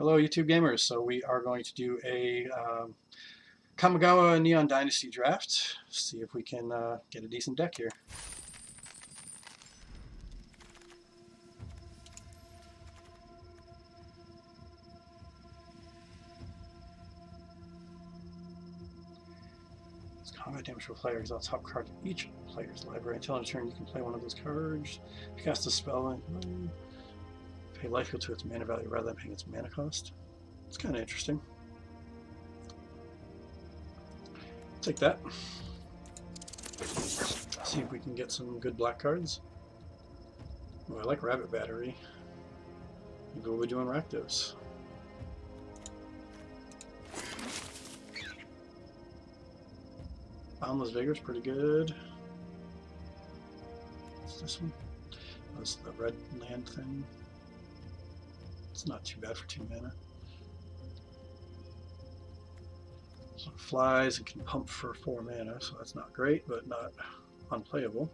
Hello, YouTube gamers. So we are going to do a Kamigawa Neon Dynasty draft. See if we can get a decent deck here. It's combat damage for players. Exile top card of each player's library. Until end of turn, you can play one of those cards. If you cast a spell, pay life equal to its mana value rather than paying its mana cost. It's kind of interesting. Take that. See if we can get some good black cards. Oh, I like Rabbit Battery. Maybe we'll be doing Rakdos. Boundless Vigor is pretty good. What's this one? That's the red land thing. It's not too bad for 2 mana. So it flies and can pump for 4 mana, so that's not great, but not unplayable.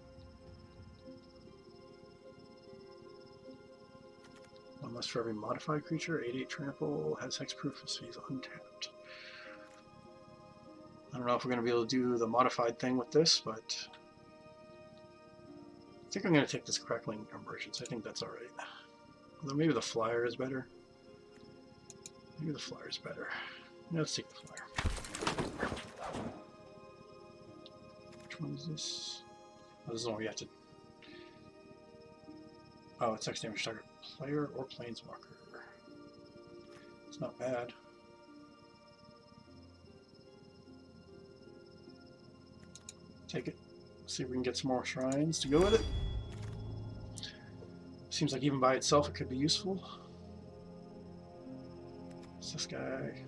One less for every modified creature. 8/8 trample, has hexproof, so he's untapped. I don't know if we're going to be able to do the modified thing with this, but I think I'm going to take this Crackling Emergence. I think that's alright. Although maybe the flyer is better. Maybe the flyer is better. Yeah, let's take the flyer. Which one is this? Oh, this is the one where you have to... Oh, it's X damage target player or planeswalker. It's not bad. Take it. See if we can get some more shrines to go with it. Seems like even by itself it could be useful. It's this guy.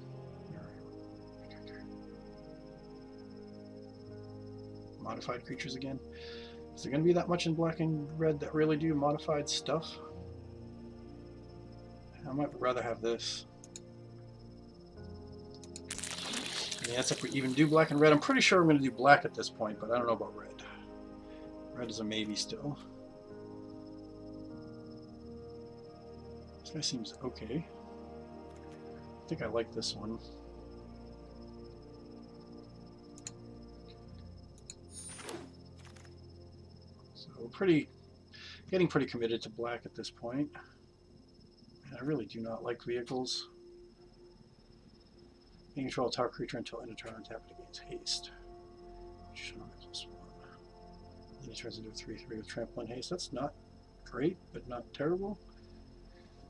Modified creatures again. Is there going to be that much in black and red that really do modified stuff? I might rather have this. I mean, that's if we even do black and red. I'm pretty sure I'm going to do black at this point, but I don't know about red. Red is a maybe still. This guy seems okay. I think I like this one. So getting pretty committed to black at this point. And I really do not like vehicles. You can control a tower creature until end of turn, tap it against haste. Then he turns into a 3/3 with trample and haste. That's not great, but not terrible.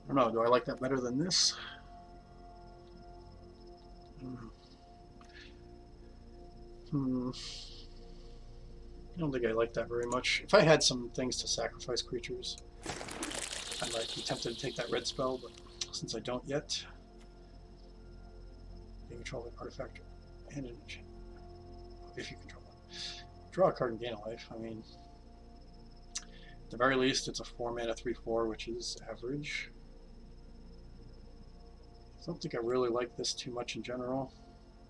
I don't know, do I like that better than this? I don't think I like that very much. If I had some things to sacrifice creatures, I might be tempted to take that red spell, but since I don't yet, you control an artifact and an enchantment. If you control it. Draw a card and gain a life. I mean, at the very least, it's a 4 mana 3/4, which is average. I don't think I really like this too much in general.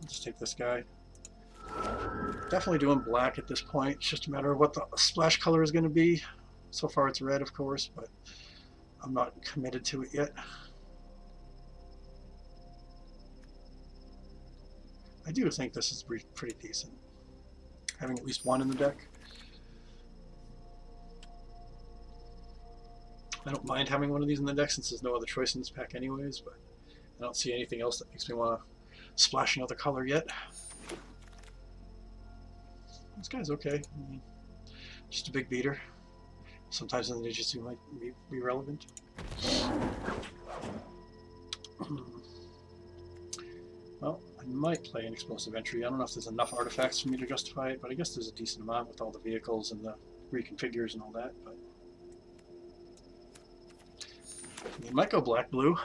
I'll just take this guy. Definitely doing black at this point. It's just a matter of what the splash color is going to be. So far it's red, of course, but I'm not committed to it yet. I do think this is pretty decent. Having at least one in the deck. I don't mind having one of these in the deck since there's no other choice in this pack anyways, but I don't see anything else that makes me want to splash another color yet. This guy's okay. I mean, just a big beater. Sometimes in the Dynasty might be relevant. Well, I might play an explosive entry. I don't know if there's enough artifacts for me to justify it, but I guess there's a decent amount with all the vehicles and the reconfigures and all that. But you might go black-blue.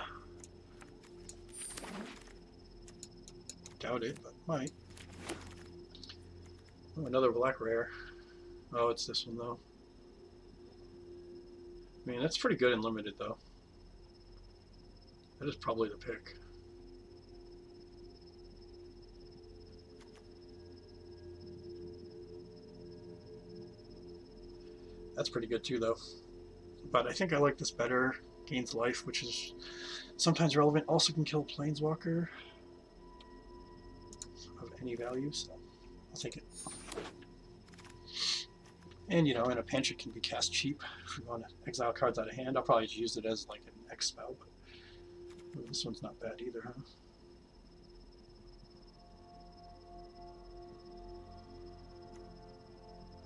Doubt it, but might. Oh, another black rare. Oh, it's this one though. I mean, that's pretty good in limited though. That is probably the pick. That's pretty good too though. But I think I like this better. Gains life, which is Sometimes relevant also can kill Planeswalker of any value, so I'll take it. And you know, in a pinch it can be cast cheap if you want to exile cards out of hand. I'll probably just use it as like an X spell, but ooh, this one's not bad either, huh?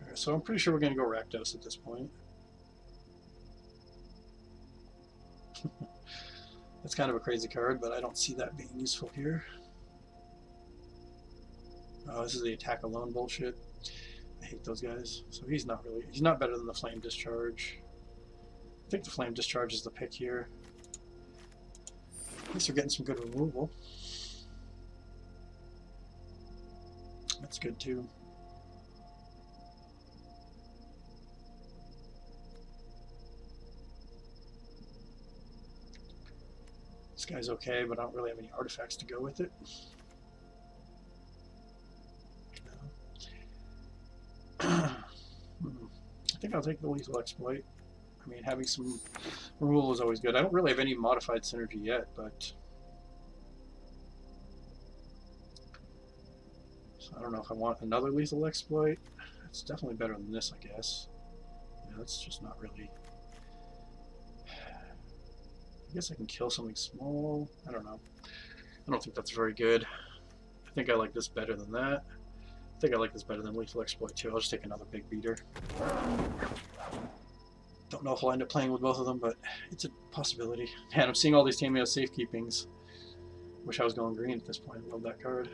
Alright, so I'm pretty sure we're going to go Rakdos at this point. That's kind of a crazy card, but I don't see that being useful here. Oh, this is the attack alone bullshit. I hate those guys. So he's not better than the Flame Discharge. I think the Flame Discharge is the pick here. At least we're getting some good removal. That's good too. This guy's okay, but I don't really have any artifacts to go with it. I think I'll take the Lethal Exploit. I mean, having some removal is always good. I don't really have any modified synergy yet, but so I don't know if I want another Lethal Exploit. It's definitely better than this, I guess. Yeah, that's just not really... I guess I can kill something small. I don't know. I don't think that's very good. I think I like this better than that. I think I like this better than Lethal Exploit too. I'll just take another big beater. Don't know if I'll end up playing with both of them, but it's a possibility. Man, I'm seeing all these Tamiyo safekeepings. Wish I was going green at this point. I love that card.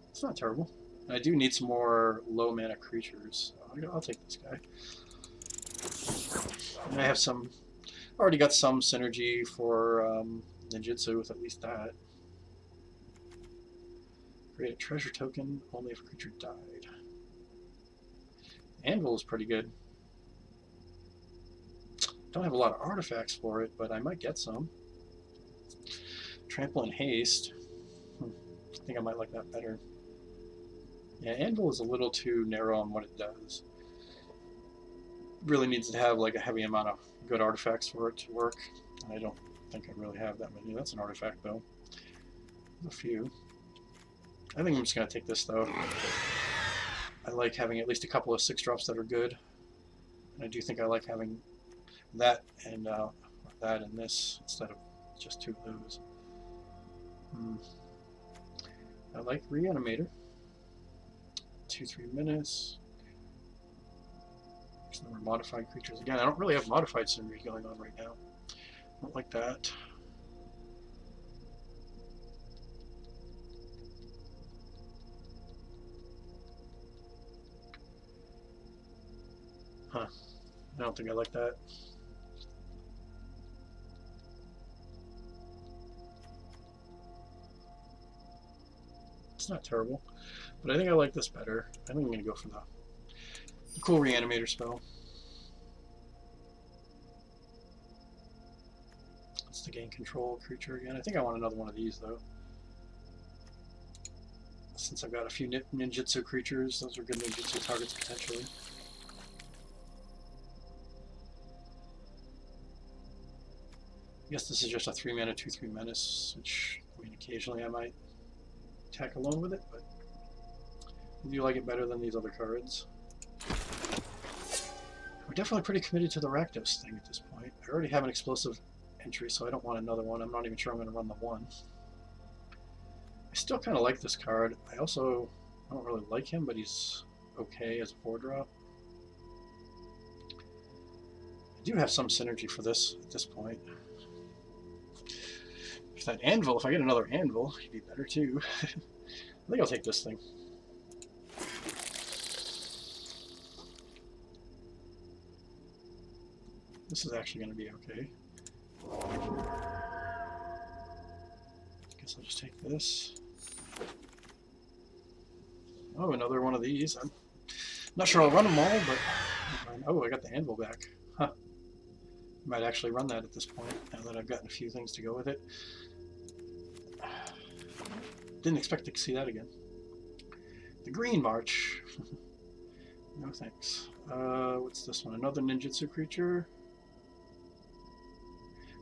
It's not terrible. And I do need some more low mana creatures. So I'll take this guy. And I have some... already got some synergy for ninjutsu with at least that. Create a treasure token only if a creature died. Anvil is pretty good. Don't have a lot of artifacts for it, but I might get some. Trample and Haste. I think I might like that better. Yeah, Anvil is a little too narrow on what it does. Really needs to have like a heavy amount of good artifacts for it to work. And I don't think I really have that many. That's an artifact though. There's a few. I think I'm just going to take this though. I like having at least a couple of 6-drops that are good. And I do think I like having that and this instead of just 2 of those. I like Reanimator. 2-3 minutes. There's no more modified creatures. Again, I don't really have modified synergy going on right now. I don't like that. Huh. I don't think I like that. It's not terrible, but I think I like this better. I think I'm going to go for the cool Reanimator spell. It's to gain control creature again. I think I want another one of these though. Since I've got a few ninjutsu creatures, those are good ninjutsu targets potentially. I guess this is just a 3-mana, 2/3 menace, which I mean occasionally I might attack alone with it, but I do like it better than these other cards. We're definitely pretty committed to the Rakdos thing at this point. I already have an explosive entry, so I don't want another one. I'm not even sure I'm going to run the one. I still kind of like this card. I don't really like him, but he's okay as a 4-drop. I do have some synergy for this at this point. If that Anvil, if I get another Anvil, he'd be better too. I think I'll take this thing. This is actually going to be okay. Guess I'll just take this. Oh, another one of these. I'm not sure I'll run them all, but... Oh, I got the Anvil back. Huh. Might actually run that at this point, now that I've gotten a few things to go with it. Didn't expect to see that again. The Green March. No thanks. What's this one? Another ninjutsu creature.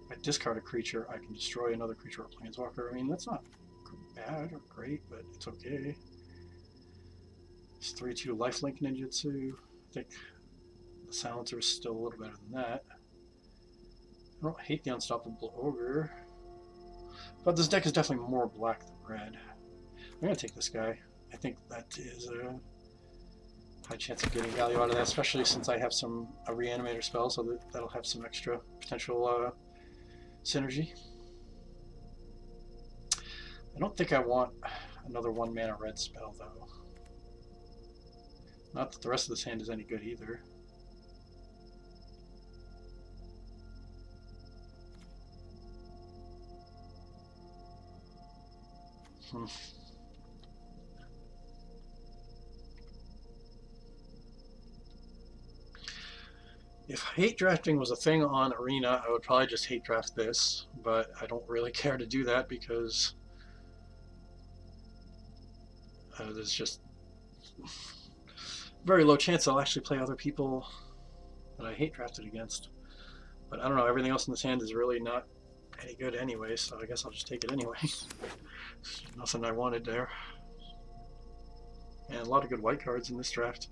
If I discard a creature, I can destroy another creature or planeswalker. I mean, that's not bad or great, but it's okay. It's 3/2 lifelink ninjutsu. I think the silencer is still a little better than that. I don't hate the unstoppable ogre, but this deck is definitely more black than red. I'm gonna take this guy. I think that is a high chance of getting value out of that, especially since I have a reanimator spell, so that'll have some extra potential synergy. I don't think I want another 1-mana red spell though. Not that the rest of this hand is any good either. If hate drafting was a thing on Arena, I would probably just hate draft this, but I don't really care to do that because there's just very low chance I'll actually play other people that I hate drafted against. But I don't know, everything else in this hand is really not any good anyway, so I guess I'll just take it anyway. Nothing I wanted there. And a lot of good white cards in this draft.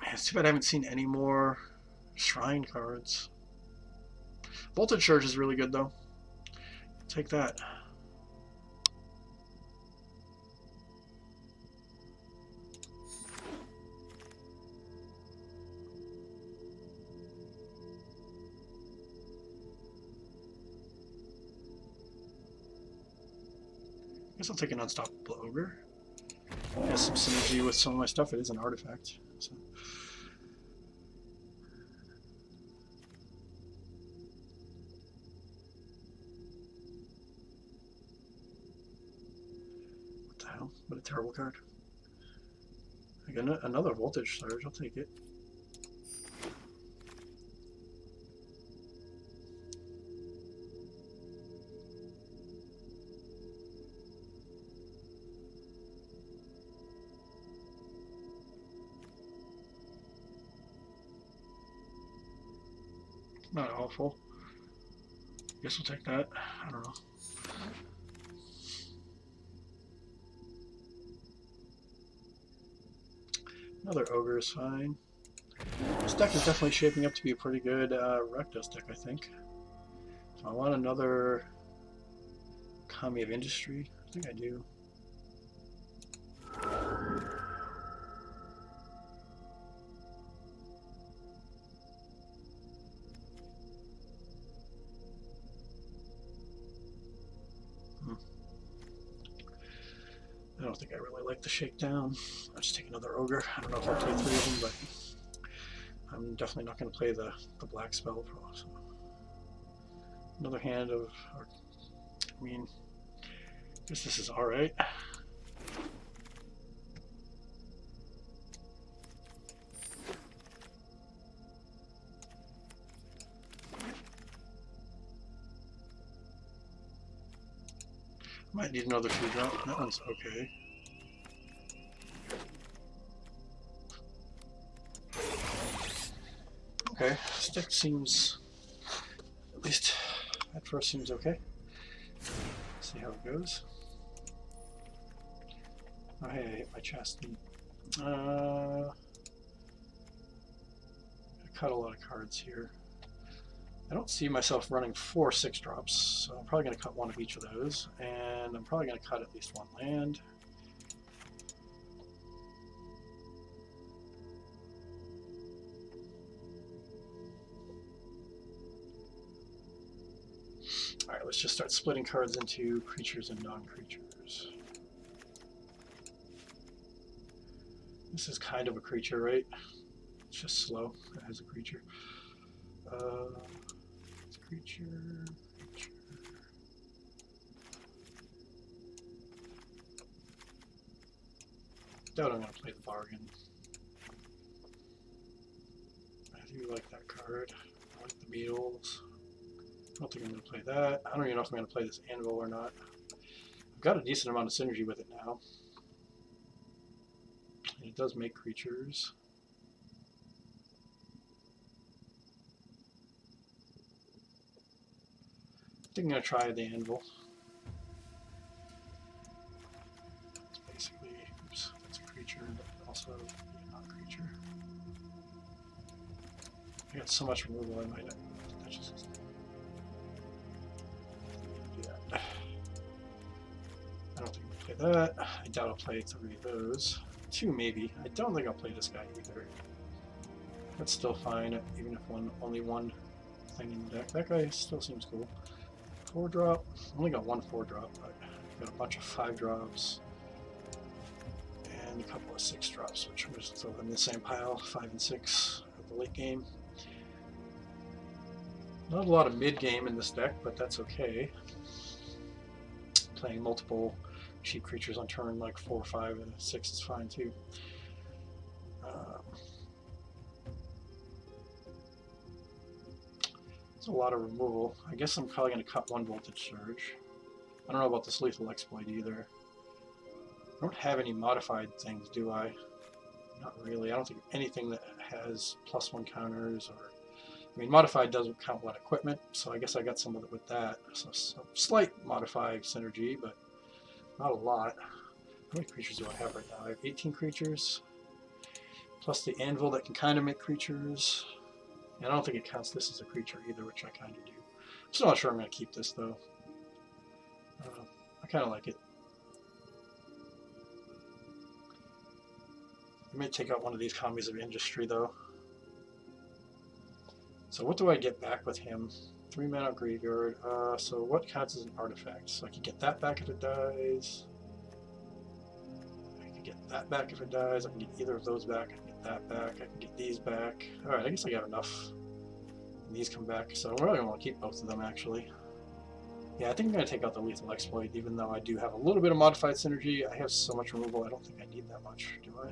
Man, it's too bad I haven't seen any more Shrine cards. Voltage Surge is really good though. Take that. I guess I'll take an Unstoppable Ogre. It has some synergy with some of my stuff. It is an artifact. So. What the hell? What a terrible card. I got another Voltage Surge. I'll take it. Not awful. Guess we'll take that. I don't know. Another ogre is fine. This deck is definitely shaping up to be a pretty good Rakdos deck, I think. So I want another Kami of Industry. I think I do. I don't think I really like the shakedown. I'll just take another ogre. I don't know if I'll play 3 of them, but I'm definitely not going to play the black spell. So. Another hand of, I mean, I guess this is alright. Might need another 2-drop. That one's okay. Okay, this deck seems, at least at first, seems okay. Let's see how it goes. Oh, hey, I hit my chest. I cut a lot of cards here. I don't see myself running 4 6-drops, so I'm probably going to cut one of each of those, and I'm probably going to cut at least 1 land. Alright, let's just start splitting cards into creatures and non-creatures. This is kind of a creature, right? It's just slow as a creature. Creature. Doubt I'm going to play the bargain. I do like that card. I like the Beetles. I don't think I'm going to play that. I don't even know if I'm going to play this Anvil or not. I've got a decent amount of synergy with it now. does make creatures. I think I'm going to try the anvil. It's basically, oops, that's a creature, but also not a creature. I got so much removal, I might not. Just do that. I don't think I'll play that. I doubt I'll play 3 of those. 2 maybe. I don't think I'll play this guy either. That's still fine, even if only one thing in the deck. That guy still seems cool. 4-drop. Only got 1 4-drop, but got a bunch of 5-drops and a couple of 6-drops, which was throw them in the same pile, 5 and 6 at the late game. Not a lot of mid game in this deck, but that's okay. Playing multiple cheap creatures on turn, like 4, 5, and 6 is fine too. It's a lot of removal. I guess I'm probably going to cut 1 Voltage Surge. I don't know about this Lethal Exploit either. I don't have any modified things, do I? Not really. I don't think anything that has +1 counters or... I mean, modified doesn't count 1 equipment, so I guess I got some of it with that. So some slight modified synergy, but not a lot. How many creatures do I have right now? I have 18 creatures, plus the anvil that can kind of make creatures. And I don't think it counts this as a creature either, which I kind of do. I'm still not sure I'm going to keep this, though. I kind of like it. I may take out one of these Commies of Industry, though. So what do I get back with him? 3 mana graveyard. So what counts as an artifact? So I can get that back if it dies. I can get that back if it dies. I can get either of those back. I can get that back. I can get these back. Alright, I guess I got enough. And these come back. So I really want to keep both of them, actually. Yeah, I think I'm going to take out the Lethal Exploit, even though I do have a little bit of modified synergy. I have so much removal, I don't think I need that much, do I?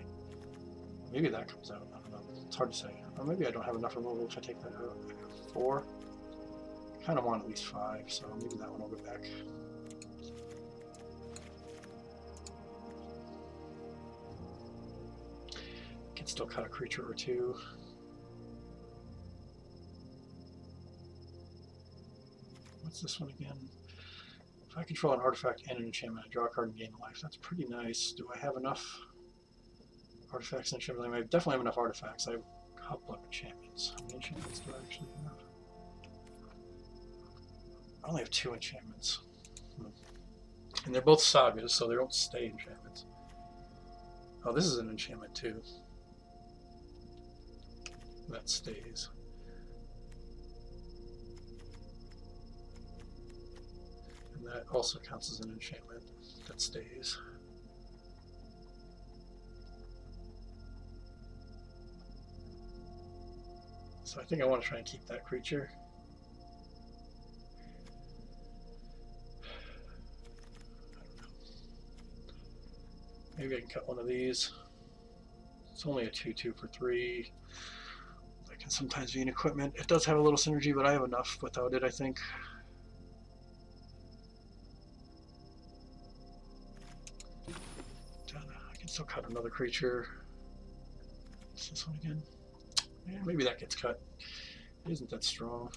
Maybe that comes out. I don't know. It's hard to say. Or maybe I don't have enough removal if I take that out. I have 4. I kind of want at least 5, so maybe that one will go back. Can still cut a creature or 2. What's this one again? If I control an artifact and an enchantment, I draw a card and gain life. That's pretty nice. Do I have enough artifacts and enchantments? I definitely have enough artifacts. I have a couple of enchantments. How many enchantments do I actually have? I only have 2 enchantments. And they're both sagas, so they don't stay enchantments. Oh, this is an enchantment too. That stays. And that also counts as an enchantment. That stays. So I think I want to try and keep that creature. Maybe I can cut one of these. It's only a 2/2 for 3. That can sometimes be an equipment. It does have a little synergy, but I have enough without it, I think. I can still cut another creature. What's this one again? Yeah, maybe that gets cut. It isn't that strong.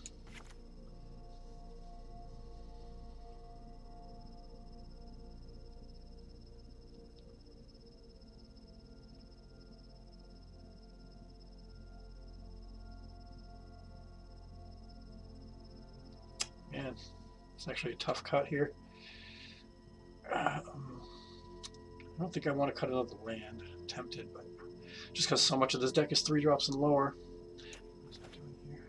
Man, it's actually a tough cut here. I don't think I want to cut another land. I'm tempted, but just because so much of this deck is 3-drops and lower. What's that doing here?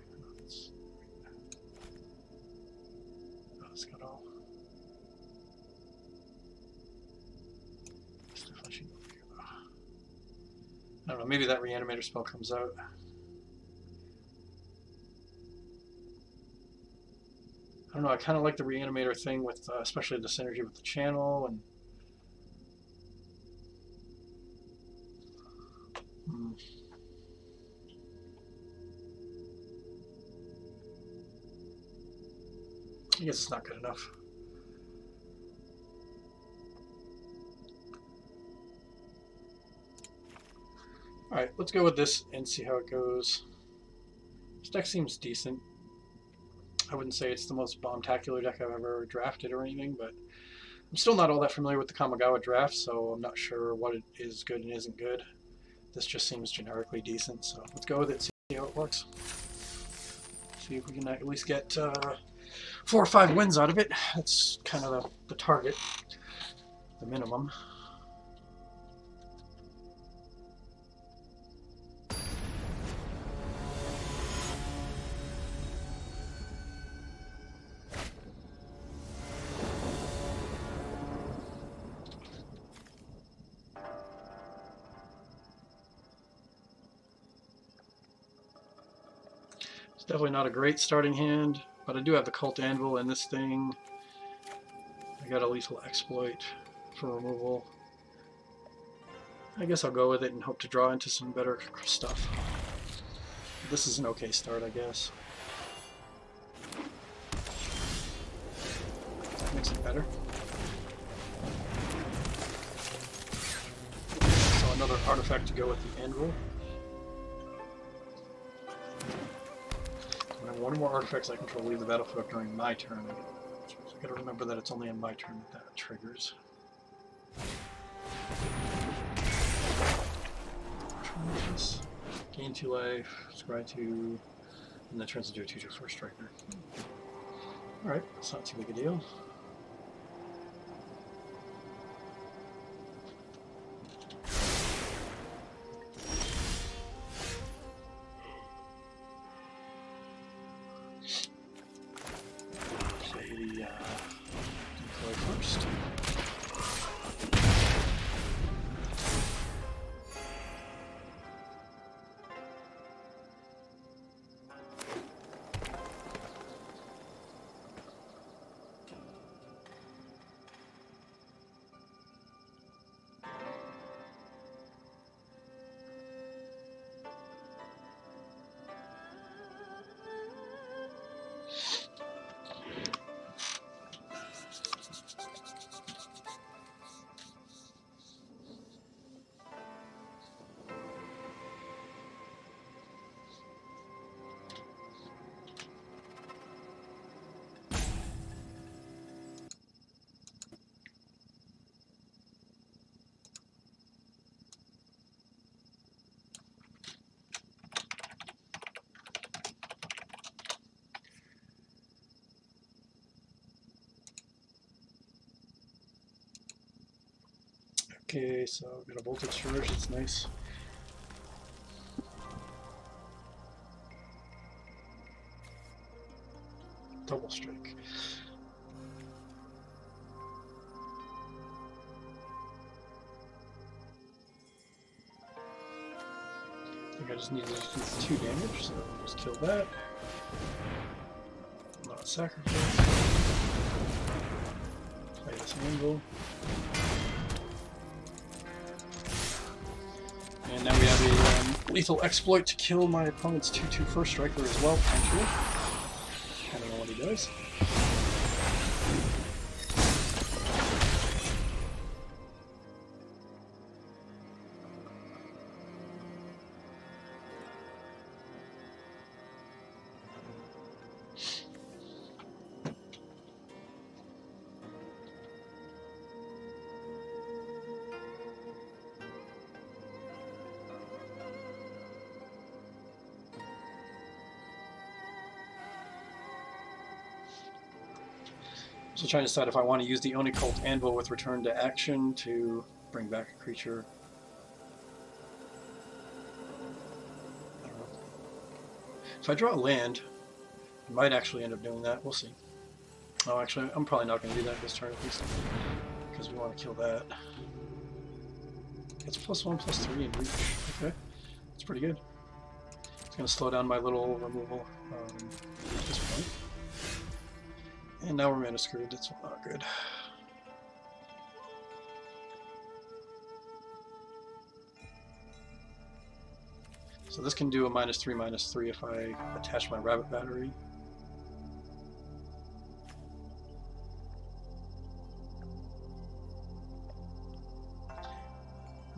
Oh, it's got all. I don't know, maybe that reanimator spell comes out. I don't know, I kind of like the reanimator thing with, especially the synergy with the channel and. I guess it's not good enough. Alright, let's go with this and see how it goes. This deck seems decent. I wouldn't say it's the most bomb-tacular deck I've ever drafted or anything, but I'm still not all that familiar with the Kamigawa draft, so I'm not sure what it is good and isn't good. This just seems generically decent, so let's go with it, see how it works. See if we can at least get 4 or 5 wins out of it. That's kind of the target, the minimum. It's definitely not a great starting hand, but I do have the Cult Anvil and this thing. I got a Lethal Exploit for removal. I guess I'll go with it and hope to draw into some better stuff. This is an okay start, I guess. Makes it better. So another artifact to go with the Anvil. I have one more artifact I control leave the battlefield during my turn. I gotta remember that it's only on my turn that triggers. Gain 2 life, scry 2, and then turns into a 2/2 first striker. Alright, that's not too big a deal. Decoy first. Okay, so I've got a voltage charge, that's nice. Double strike. I think I just need to do 2 damage, so I'll just kill that. Not sacrifice. Play this anvil. And now we have a lethal exploit to kill my opponent's 2/2 first striker as well, potentially. Depending on what he does. So trying to decide if I want to use the Oni Cult Anvil with return to action to bring back a creature. I don't know. If I draw a land, I might actually end up doing that. We'll see. Oh, actually, I'm probably not going to do that this turn at least, because we want to kill that. It's +1/+3 in reach. Okay, that's pretty good. It's going to slow down my little removal at this point. And now we're mana screwed, that's not good. So this can do a -3/-3 if I attach my rabbit battery.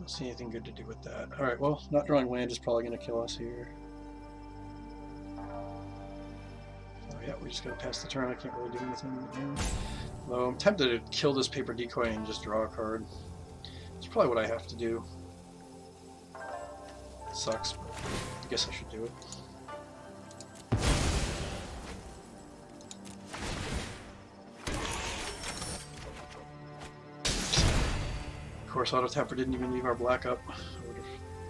don't see anything good to do with that. Alright, well, not drawing land is probably going to kill us here. Oh yeah, we just got to pass the turn. I can't really do anything right now. Though I'm tempted to kill this paper decoy and just draw a card. It's probably what I have to do. It sucks, but I guess I should do it. Of course, Auto Tapper didn't even leave our black up. I would have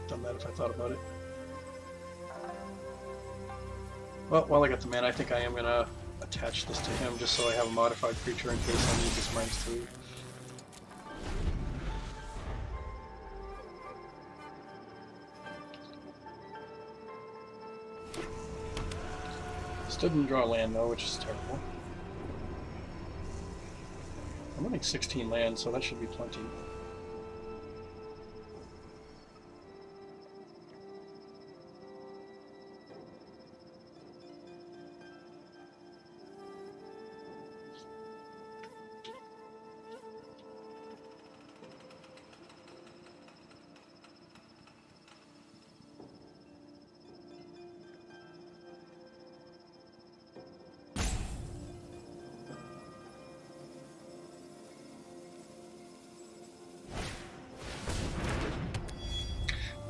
done that if I thought about it. Well, while I got the mana, I think I am going to attach this to him just so I have a modified creature in case I need this -3. Still didn't draw land though, which is terrible. I'm running 16 land, so that should be plenty.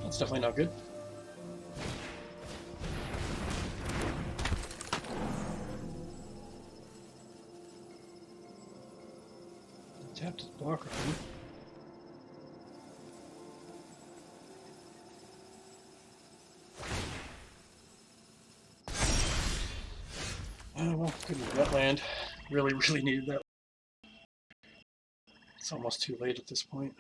That's definitely not good. Tapped his blocker. Oh well, couldn't get that land. Really needed that. It's almost too late at this point.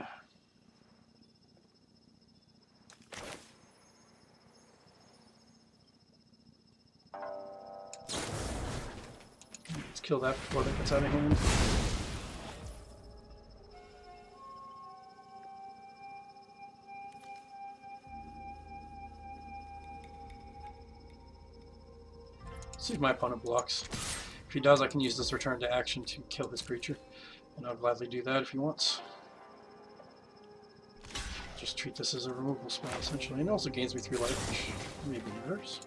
Let's kill that before that gets out of hand. See if my opponent blocks. If he does, I can use this return to action to kill his creature, and I'll gladly do that if he wants. Just treat this as a removal spell, essentially, and it also gains me 3 life, which maybe matters.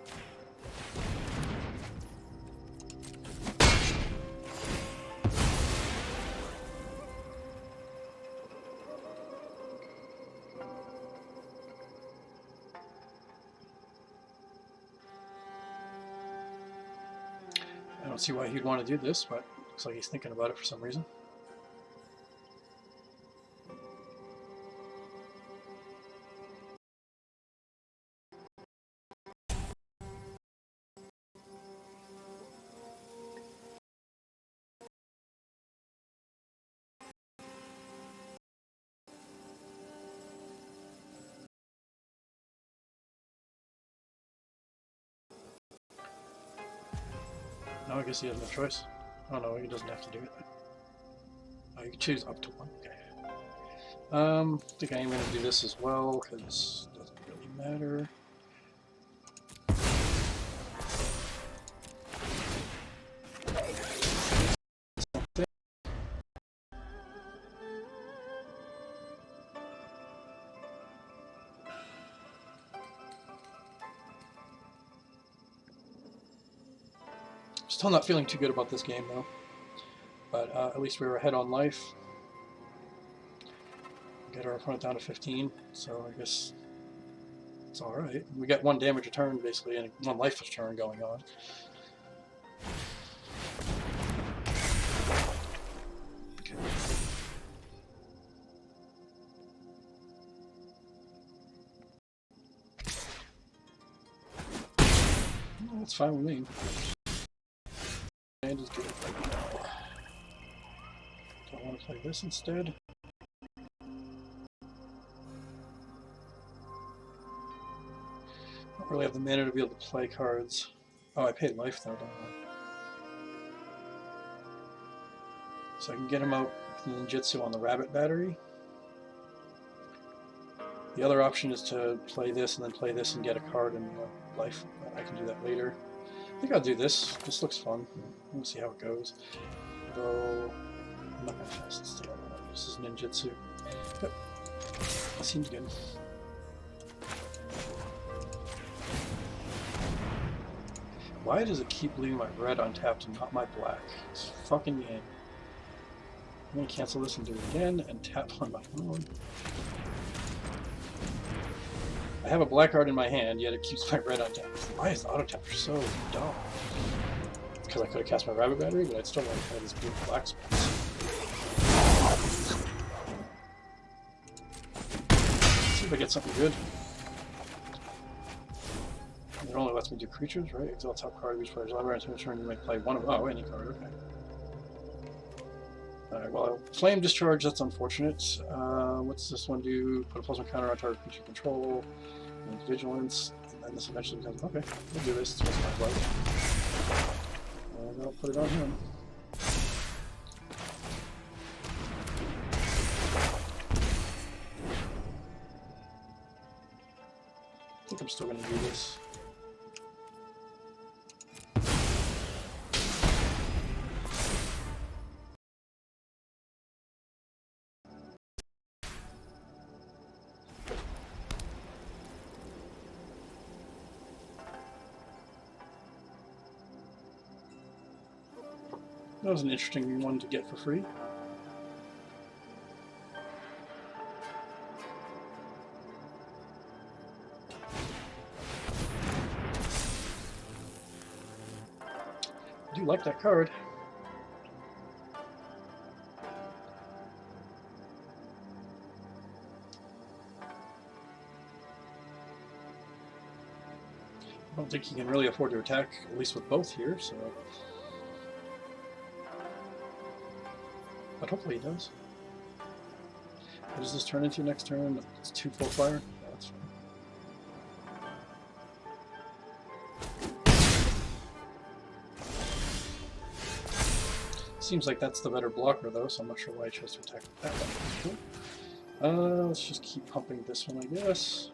I don't see why he'd want to do this, but looks like he's thinking about it for some reason. No, I guess he has no choice. Oh no, he doesn't have to do it. Oh, you can choose up to 1. Okay. I think I am going to do this as well, because it doesn't really matter. Still not feeling too good about this game though, but at least we were ahead on life. Get our opponent down to 15, so I guess it's alright. We got 1 damage a turn basically, and 1 life a turn going on. Okay. Well, that's fine with me. And just do it right now. Do I want to play this instead? I don't really have the mana to be able to play cards. Oh, I paid life though, don't I? So I can get him out with ninjutsu on the rabbit battery. The other option is to play this and then play this and get a card in life. I can do that later. I think I'll do this. This looks fun. We'll see how it goes. Though I'm not going to cast this the other one. This is ninjutsu. Yep. That seems good. Why does it keep leaving my red untapped and not my black? It's fucking game. I'm gonna cancel this and do it again and tap on my own. I have a black card in my hand, yet it keeps my red untapped. Why is the auto tapper so dumb? Because I could have cast my rabbit battery, but I'd still like to have this blue black spots. See if I get something good. It only lets me do creatures, right? Exile top card of each player's library until turn you may play one of any card, okay. Alright, well, Flame Discharge, that's unfortunate. What's this one do? Put a +1 counter on target creature control, and Vigilance, and then this eventually becomes, okay, we'll do this, it's my blood. And I'll put it on him. I think I'm still going to do this. That was an interesting one to get for free. I do like that card. I don't think he can really afford to attack, at least with both here, so... But hopefully he does. What does this turn into next turn? It's 2 full fire? Yeah, that's fine. Seems like that's the better blocker though, so I'm not sure why I chose to attack with that one. Cool. Let's just keep pumping this one, I guess.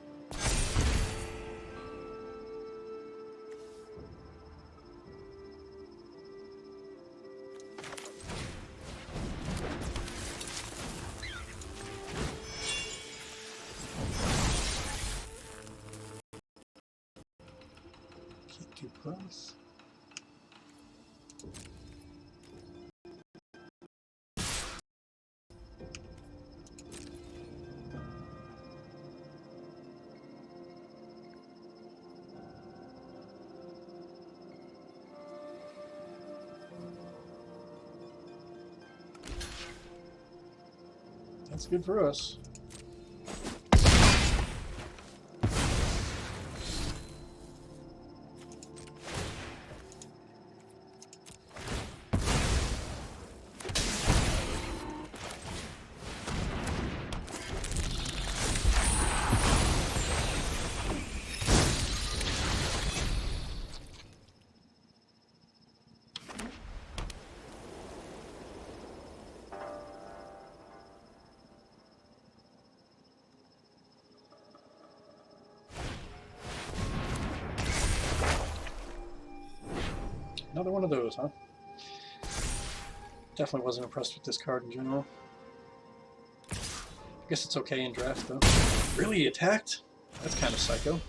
Plus. That's good for us. Another one of those, huh? Definitely wasn't impressed with this card in general. I guess it's okay in draft, though. Really? He attacked? That's kind of psycho.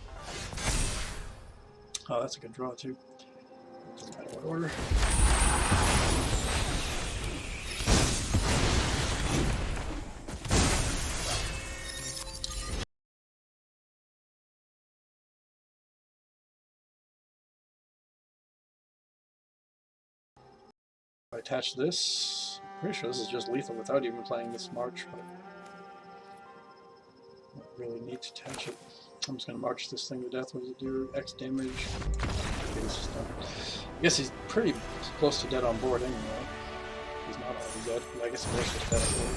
Oh, that's a good draw, too. Doesn't matter what order. If I attach this, I'm pretty sure this is just lethal without even playing this march, but I don't really need to attach it. I'm just going to march this thing to death. What does it do? X damage. Okay, it's just done. I guess he's pretty close to dead on board anyway. He's not already dead. I guess he was just dead on board.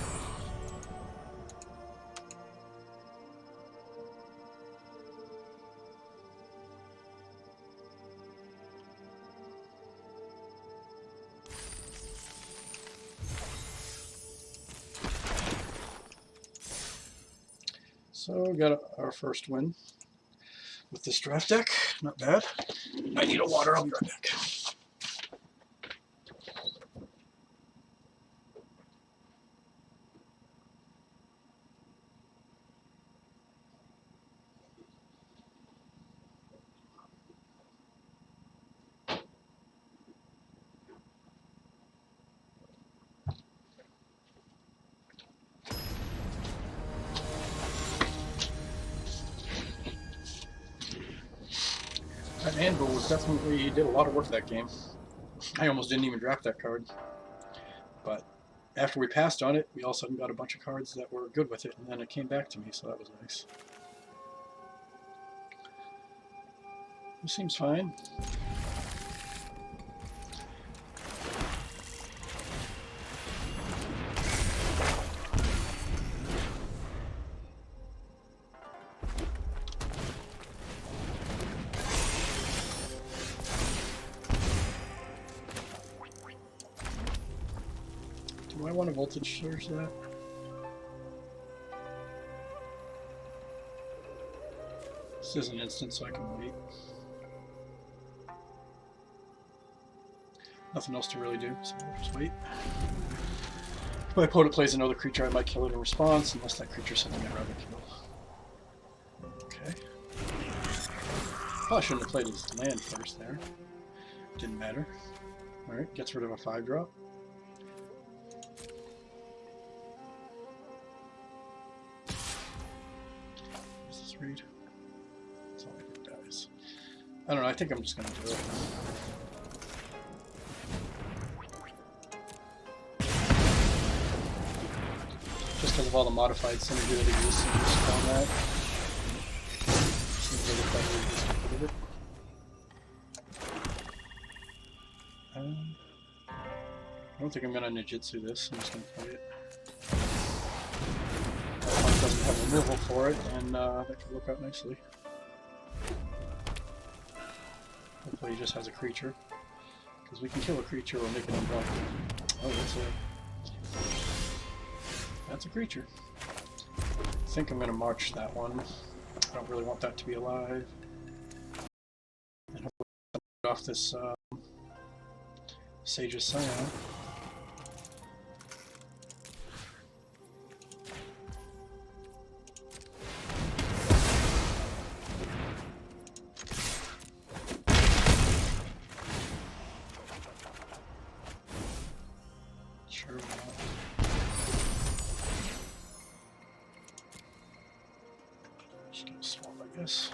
So we got our first win with this draft deck. Not bad. I need a water. I'll be right back. That Anvil was definitely did a lot of work that game. I almost didn't even draft that card, but after we passed on it, we all of a sudden got a bunch of cards that were good with it, and then it came back to me, so that was nice. This seems fine. Do I want a voltage surge that? This is an instant, so I can wait. Nothing else to really do, so I'll just wait. If my opponent plays another creature, I might kill it in response, unless that creature's something I'd rather kill. Okay. Probably shouldn't have played his land first there. Didn't matter. Alright, gets rid of a 5-drop. What's this read? That's all it dies. I don't know, I think I'm just going to do it. Just because of all the modified synergy that exists on that. Seems like if I really just get rid of it. I don't think I'm going to Ninjutsu this, I'm just going to play it. That one doesn't have removal for it, and that could work out nicely. Hopefully he just has a creature, because we can kill a creature or make it unblockable. Oh, that's a creature. I think I'm going to march that one. I don't really want that to be alive. And hopefully get off this Sage's Scion. Sure not. Just gonna swap, I guess.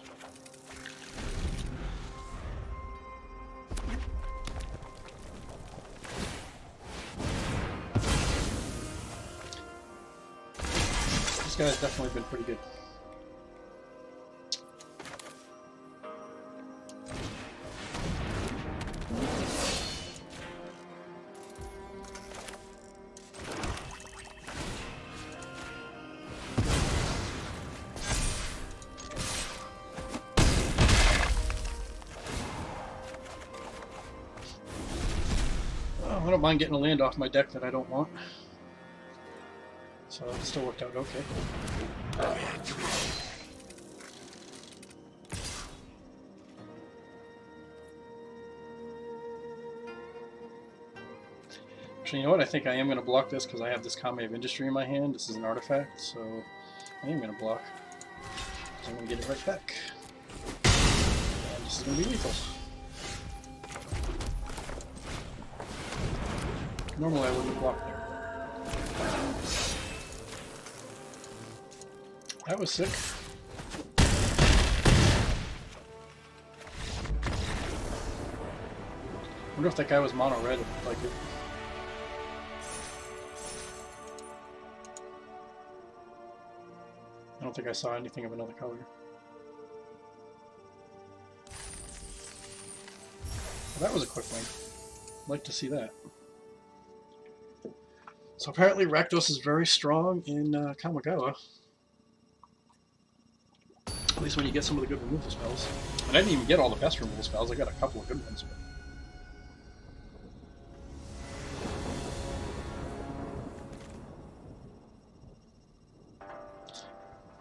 This guy's definitely been pretty good. I don't mind getting a land off my deck that I don't want. So it still worked out okay. Actually, you know what? I think I am going to block this because I have this Kami of Industry in my hand. This is an artifact, so I am going to block. I'm going to get it right back. And this is going to be lethal. Normally I wouldn't have blocked there. That was sick. I wonder if that guy was mono red like it. I don't think I saw anything of another color. Well, that was a quick win. I'd like to see that. So apparently Rakdos is very strong in Kamigawa. At least when you get some of the good removal spells. And I didn't even get all the best removal spells, I got a couple of good ones.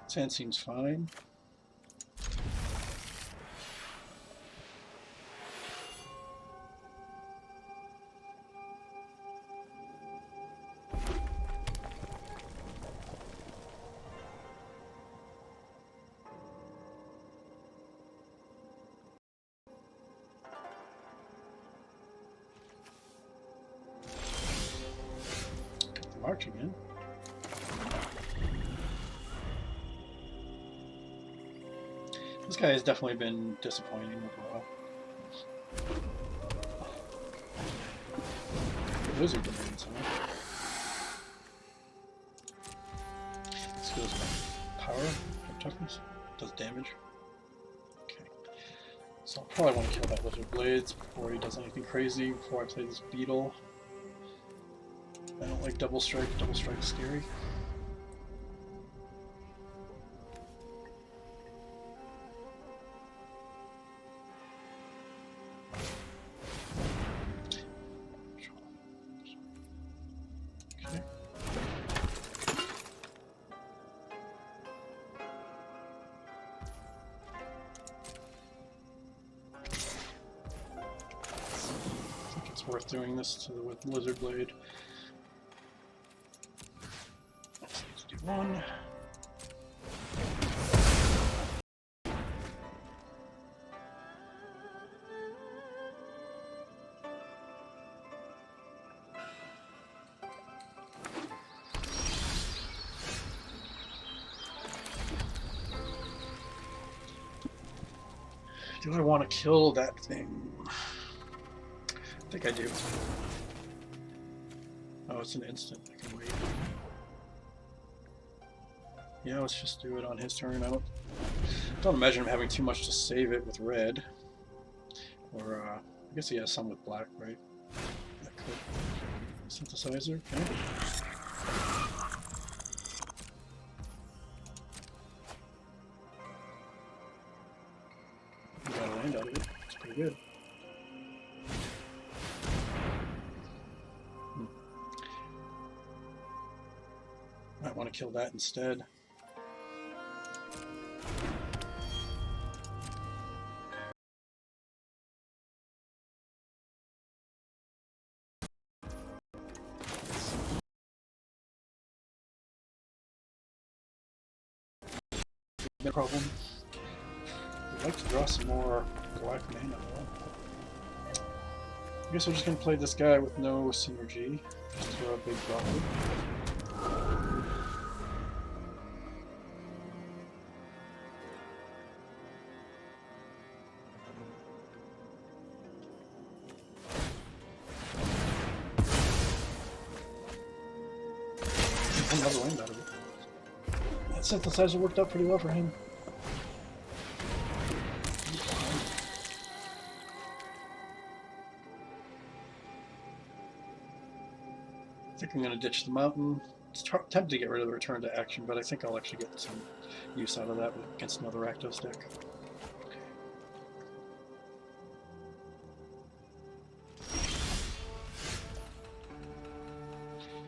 This hand seems fine. March again. This guy has definitely been disappointing overall. Lizard domains, huh? This goes by power or toughness. Does damage. Okay. So I'll probably want to kill that Lizard Blades before he does anything crazy, before I play this Beetle. I don't like double strike. Double strike's scary. Okay. I think it's worth doing this with Lizard Blade. Let's do one. Do I want to kill that thing? I think I do. Oh, it's an instant. I can wait. Yeah, let's just do it on his turn. I don't imagine him having too much to save it with red. Or, I guess he has some with black, right? That could. Synthesizer, okay. You got a land out of it. It's pretty good. Might want to kill that instead. No problem. We'd like to draw some more black mana though. I guess we're just going to play this guy with no synergy. Just throw a big blocker. Another land out of it. That synthesizer worked out pretty well for him. I think I'm going to ditch the mountain. It's tempted to get rid of the return to action, but I think I'll actually get some use out of that against another Rakdos deck.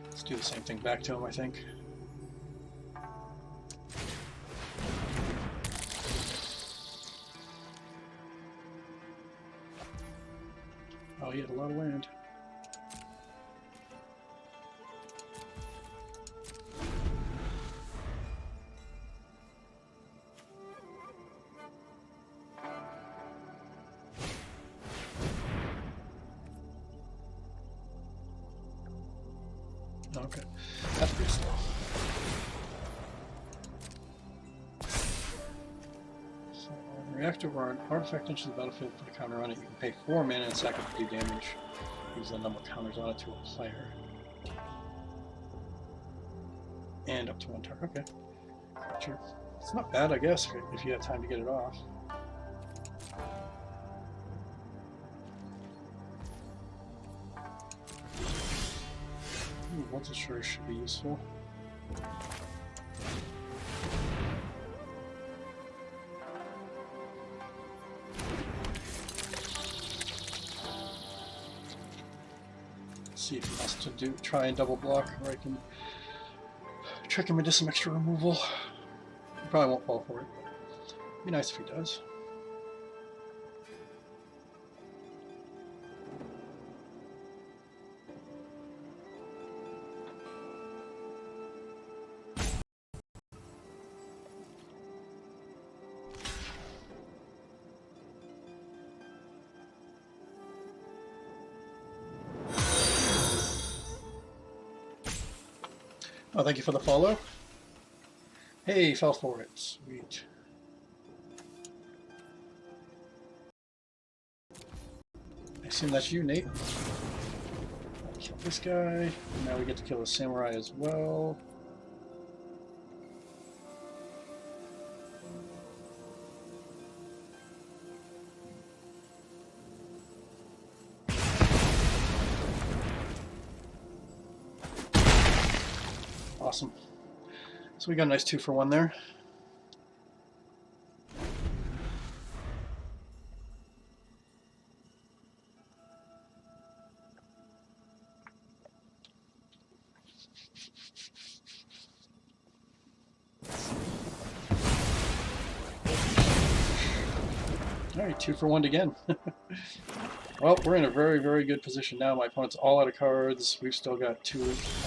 Let's do the same thing back to him, I think. Oh, he had a lot of land. Okay, that's pretty slow. So, reactor or an artifact enters the battlefield for the counter on it. You can pay 4 mana and sack it to do damage. Use the number of counters on it to a player. And up to 1 target. Okay. Sure. It's not bad, I guess, if you have time to get it off. Once a sure should be useful. Let's see if he wants to try and double block, or I can trick him into some extra removal. He probably won't fall for it. Be nice if he does. Oh, thank you for the follow. Hey, he fell for it. Sweet. I assume that's you, Nate. Kill this guy. Now we get to kill the samurai as well. Awesome. So we got a nice 2-for-1 there. Alright, 2-for-1 again. Well, we're in a very, very good position now. My opponent's all out of cards. We've still got at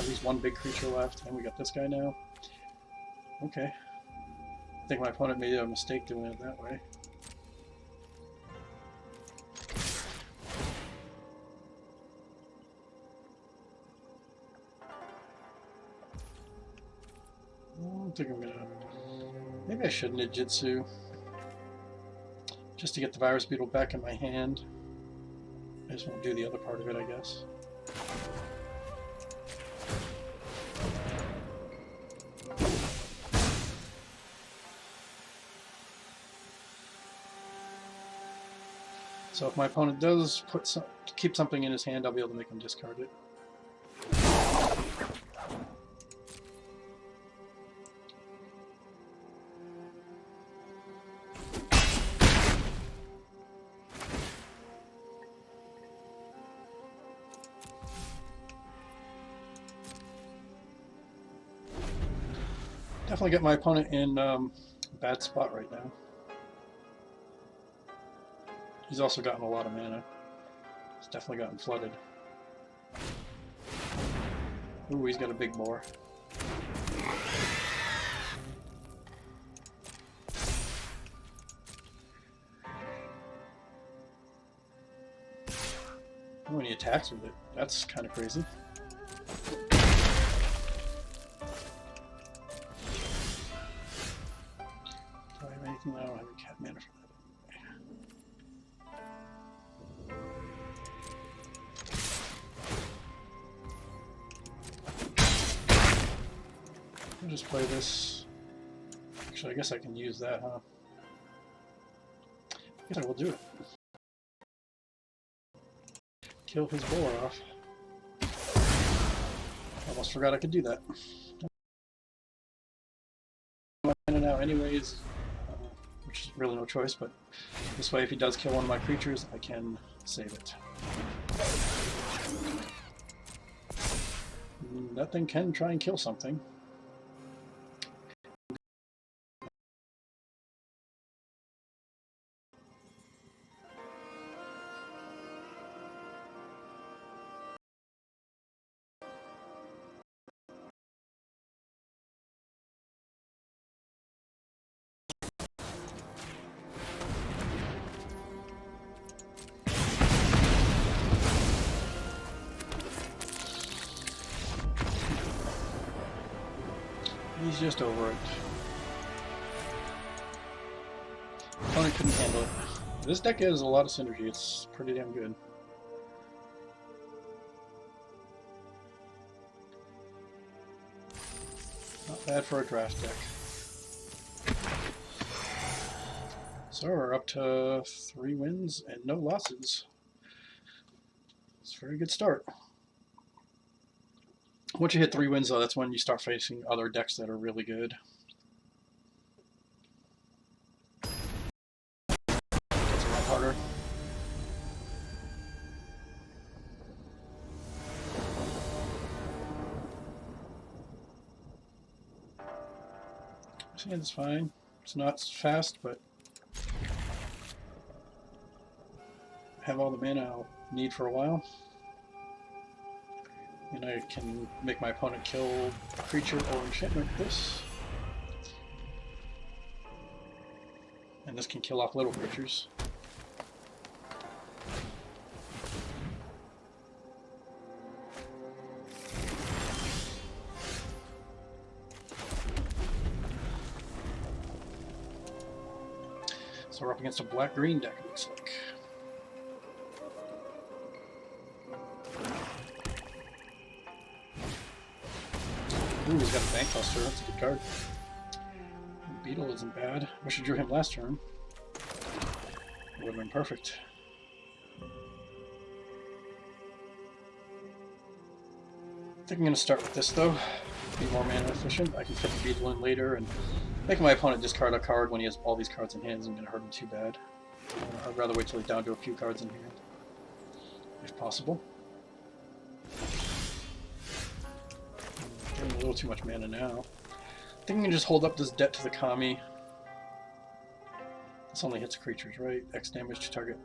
least one big creature left, and we got this guy now. Okay. I think my opponent made a mistake doing it that way. I don't think I'm gonna... Maybe I should ninjutsu. Just to get the virus beetle back in my hand. I just won't do the other part of it, I guess. So if my opponent does keep something in his hand, I'll be able to make him discard it. Definitely get my opponent in a bad spot right now. He's also gotten a lot of mana. He's definitely gotten flooded. Ooh, he's got a big boar. Ooh, and he attacks with it. That's kind of crazy. I don't have any cat mana for that. I'll just play this. Actually, I guess I can use that, huh? I guess I will do it. Kill his boar off. Almost forgot I could do that. I'm now anyways. Which is really no choice, but this way if he does kill one of my creatures, I can save it. That thing can try and kill something. He's just over it. Opponent couldn't handle it. This deck has a lot of synergy. It's pretty damn good. Not bad for a draft deck. So we're up to 3 wins and no losses. It's a very good start. Once you hit 3 wins, though, that's when you start facing other decks that are really good. It's a lot harder. This hand's fine. It's not fast, but I have all the mana I'll need for a while. And I can make my opponent kill a creature or enchantment with this. And this can kill off little creatures. So we're up against a black-green deck, it looks like. Ooh, he's got a Bank Buster. That's a good card. Beetle isn't bad. Wish I drew him last turn. It would have been perfect. I think I'm going to start with this though. Be more mana efficient. I can fit the Beetle in later and make my opponent discard a card when he has all these cards in hand. Isn't going to hurt him too bad. I'd rather wait till he's down to a few cards in hand, if possible. Getting a little too much mana now. I think I can just hold up this debt to the Kami. This only hits creatures, right? X damage to target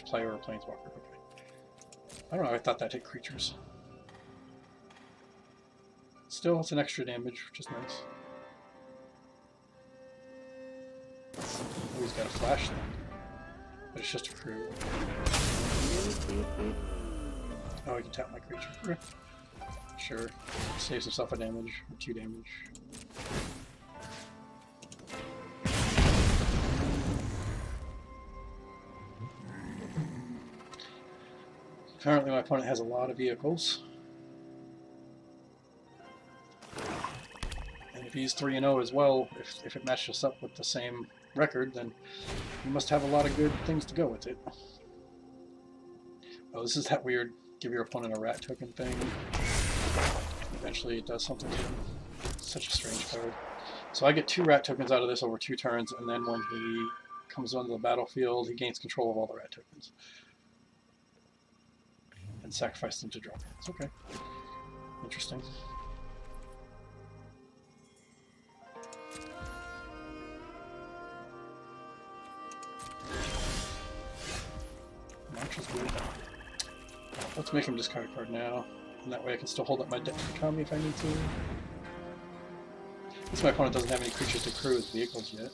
player or planeswalker. Okay. I don't know, I thought that hit creatures. Still, it's an extra damage, which is nice. Oh, he's got a flash then. But it's just a crew. Oh, I can tap my creature. Sure. Saves himself a damage, or 2 damage. Apparently my opponent has a lot of vehicles. And if he's 3-0 as well, if it matches up with the same record, then he must have a lot of good things to go with it. Oh, this is that weird give your opponent a rat token thing. Eventually it does something to him. It's such a strange card. So I get 2 rat tokens out of this over 2 turns, and then when he comes onto the battlefield, he gains control of all the rat tokens. And sacrifice them to draw. It's okay. Interesting. March is good. Let's make him discard a card now. And that way I can still hold up my debt to the Kami if I need to. At least my opponent doesn't have any creatures to crew as vehicles yet.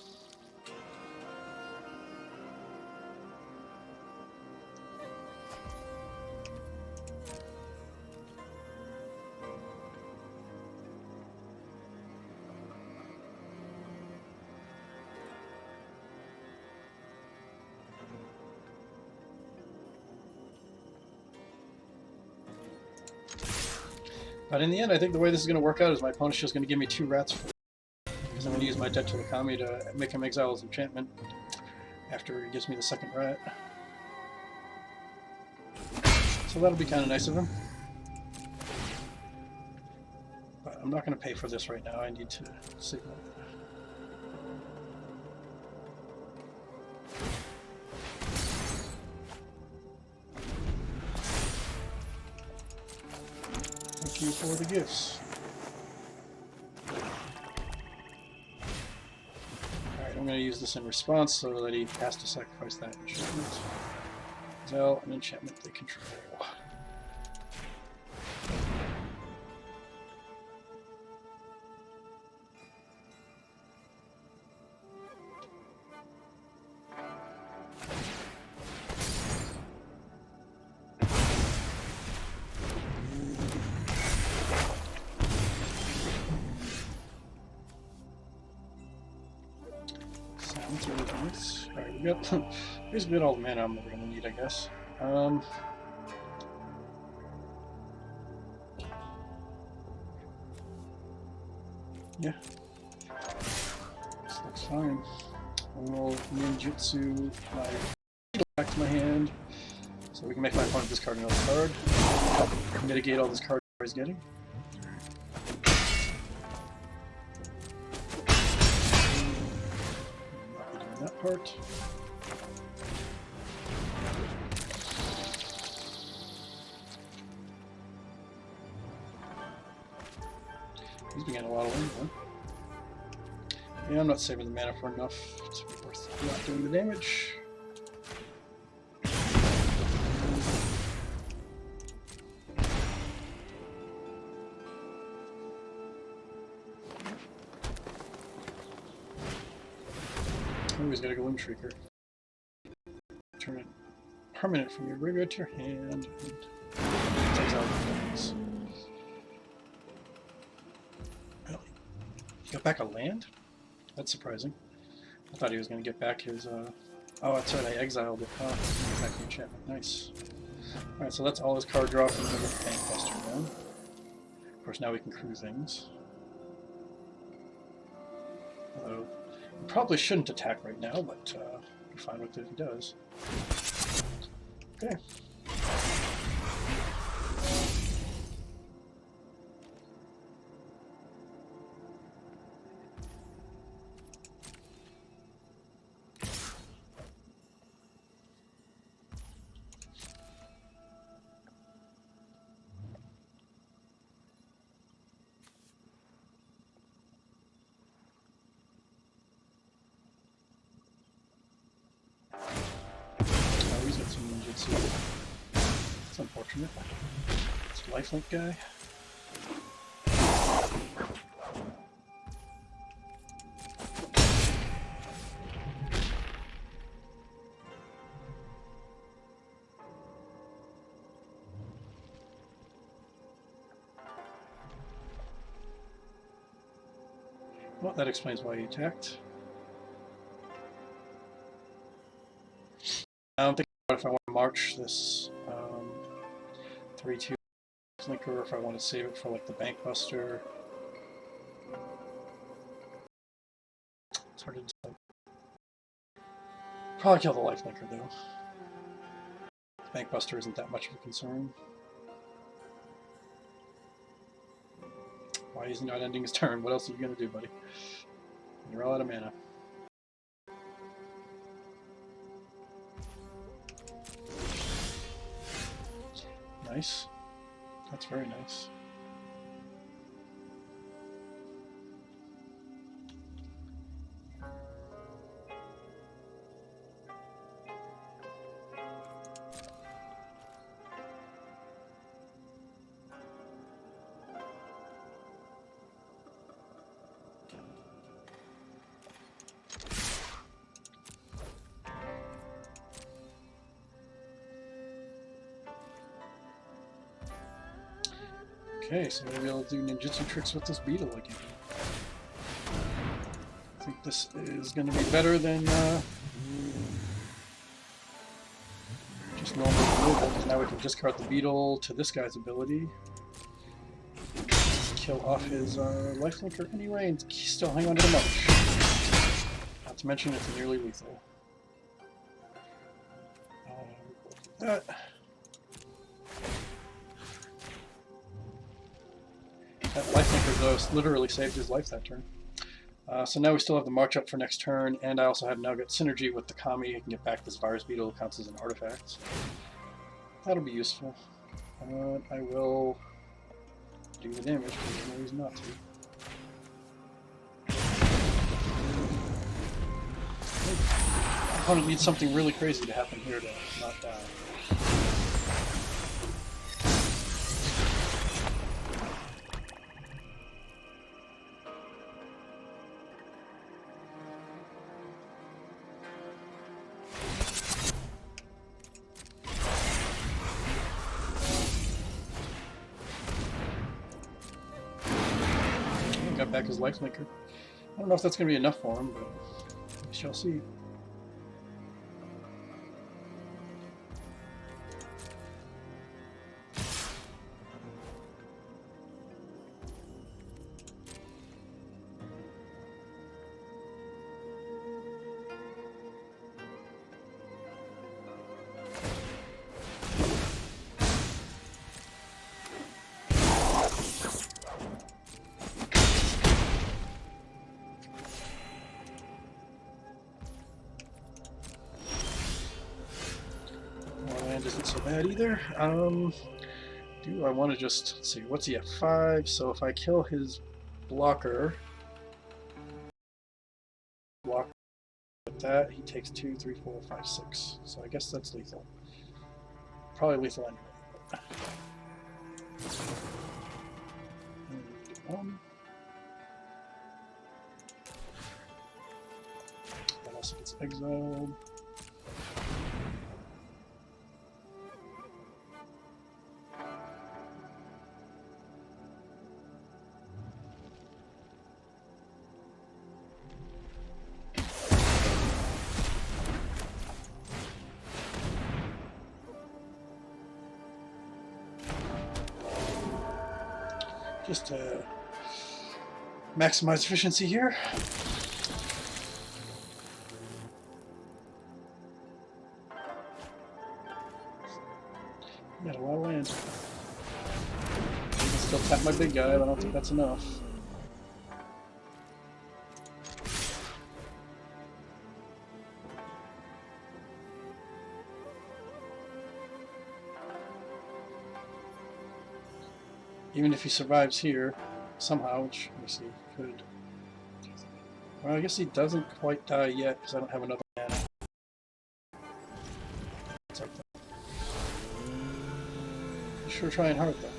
But in the end, I think the way this is going to work out is my opponent's just going to give me 2 rats for it. Because I'm going to use my debt to the Kami to make him exile his enchantment after he gives me the 2nd rat. So that'll be kind of nice of him. But I'm not going to pay for this right now. I need to signal it. Thank you for the gifts. Alright, I'm going to use this in response so that he has to sacrifice that enchantment. Exile an enchantment they control. Alright, we got basically all the mana I'm going to need, I guess. Yeah. This looks fine. We'll ninjutsu my back to my hand, so we can make my opponent discard another card. Mitigate all this card he's getting. That part. He's been getting a lot of wind, huh? Yeah, I'm not saving the mana for enough to be worth not doing the damage. Oh, he's got a Gloom Shrieker. Turn it permanent from your graveyard to your hand and exile the things. Really? He got back a land? That's surprising. I thought he was going to get back his, oh, that's right, I exiled it. Oh, back the enchantment. Nice. Alright, so that's all his card draw from the Bank Buster then. Of course, now we can crew things. Although, he probably shouldn't attack right now, but I'm fine with it if he does. Okay. He's got some ninjutsu. That's unfortunate. It's a lifelink guy. Well, that explains why he attacked. I'm thinking about if I want to march this 3-2 flinker, or if I want to save it for like the bank buster. It's hard to decide. Probably kill the life linker though. The bank buster isn't that much of a concern. Why is he not ending his turn? What else are you gonna do, buddy? You're all out of mana. Nice. That's very nice. Okay, so maybe I'll do ninjutsu tricks with this beetle again. I think this is going to be better than just normal removal, because now we can discard the beetle to this guy's ability. Kill off his lifelinker anyway, and still hang on to the march. Not to mention it's nearly lethal. That. That lifelinker though literally saved his life that turn. So now we still have the march up for next turn, and I also have now got synergy with the Kami. I can get back this virus beetle, it counts as an artifact. That'll be useful. I will do the damage because there's no reason not to. My opponent needs something really crazy to happen here to not die. Got back his lifelinker. I don't know if that's going to be enough for him, but we shall see. Isn't so bad either. Do I want to just, let's see, what's he at? 5, so if I kill his blocker, with that, he takes 2, 3, 4, 5, 6. So I guess that's lethal. Probably lethal anyway. That also gets exiled. Just to maximize efficiency here. Got a lot of land. I can still tap my big guy, but I don't think that's enough. Even if he survives here, somehow, which, let me see, could... Well, I guess he doesn't quite die yet, because I don't have another mana. It's like that. He's sure trying hard, though.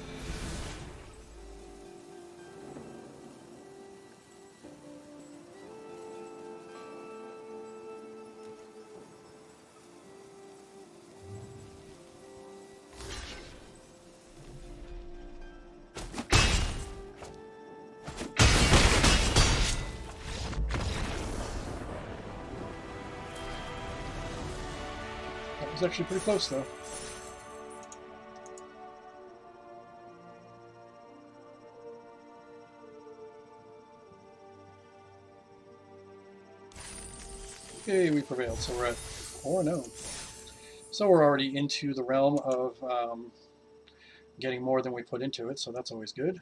That was actually pretty close, though. Okay, we prevailed, so we're at 4-0. So we're already into the realm of getting more than we put into it, so that's always good.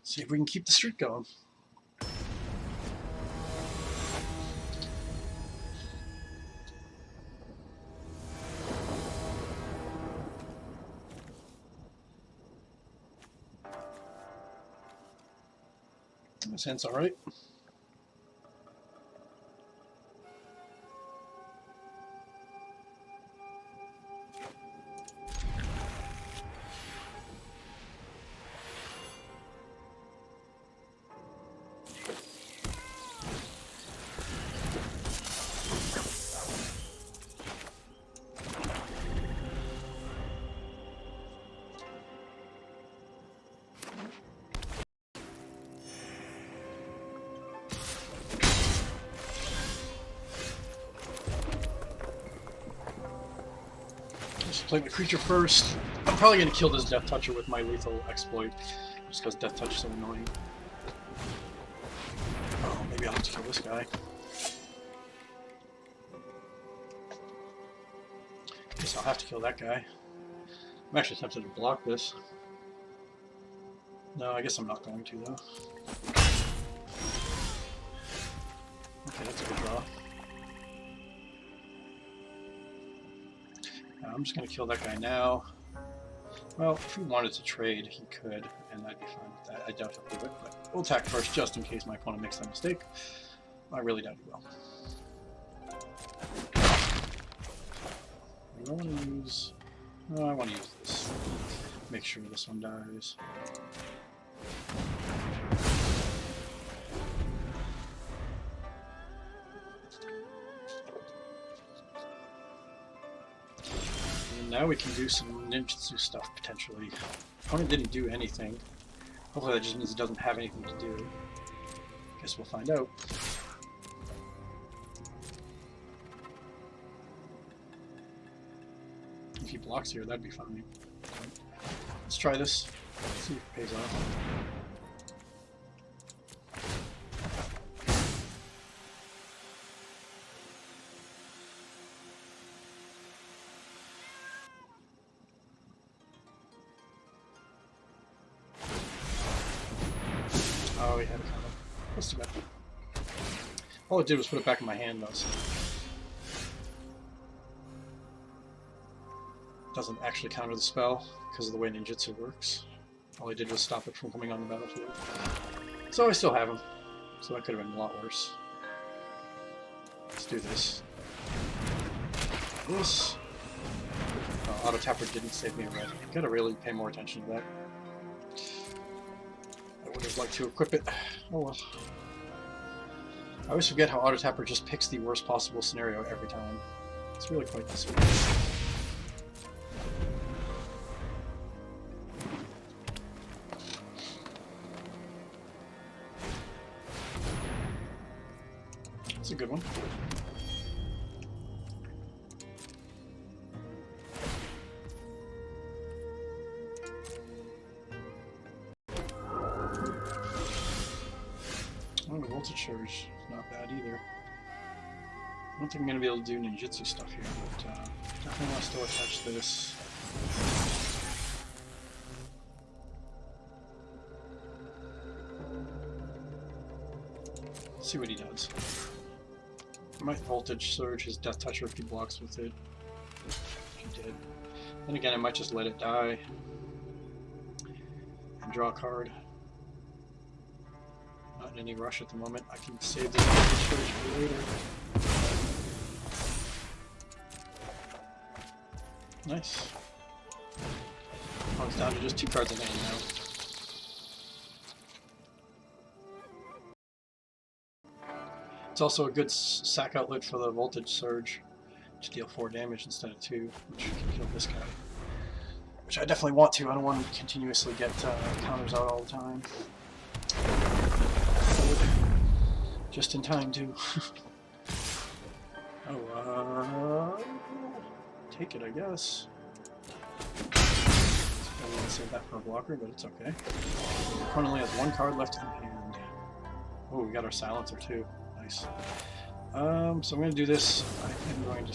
See if we can keep the streak going. This hand's alright. Play the creature first. I'm probably going to kill this Death Toucher with my lethal exploit, just because Death Touch is so annoying. Oh, maybe I'll have to kill this guy. Guess I'll have to kill that guy. I'm actually tempted to block this. No, I guess I'm not going to, though. Okay, that's a good draw. I'm just going to kill that guy now. Well, if he wanted to trade, he could, and I'd be fine with that. I doubt he'll do it, but we'll attack first just in case my opponent makes that mistake. I really doubt he will. Do I want to use... No, I want to use this. Make sure this one dies. Now we can do some ninjutsu stuff, potentially. Opponent didn't do anything. Hopefully that just means he doesn't have anything to do. Guess we'll find out. If he blocks here, that'd be fine. Let's try this. See if it pays off. Oh, he had a counter. That's too bad. All it did was put it back in my hand, though, so... Doesn't actually counter the spell, because of the way ninjutsu works. All I did was stop it from coming on the battlefield. So I still have him. So that could have been a lot worse. Let's do this. This... Auto Tapper didn't save me a red. Gotta really pay more attention to that. I would have liked to equip it. Oh well. I always forget how Auto Tapper just picks the worst possible scenario every time. It's really quite this way. That's a good one. Oh, the voltage surge is not bad either. I don't think I'm going to be able to do ninjutsu stuff here, but definitely want to still attach this. Let's see what he does. I might voltage surge his death toucher if he blocks with it. He did. Then again, I might just let it die and draw a card. Not in any rush at the moment. I can save this voltage surge for later. Nice. Oh, it's down to just 2 cards in hand now. It's also a good sack outlet for the voltage surge to deal 4 damage instead of 2, which can kill this guy. Which I definitely want to. I don't want to continuously get counters out all the time. Just in time too. Oh, take it, I guess. I wouldn't save that for a blocker, but it's okay. Opponent only has 1 card left in hand. Oh, we got our silencer too. Nice. So I'm going to do this. I am going to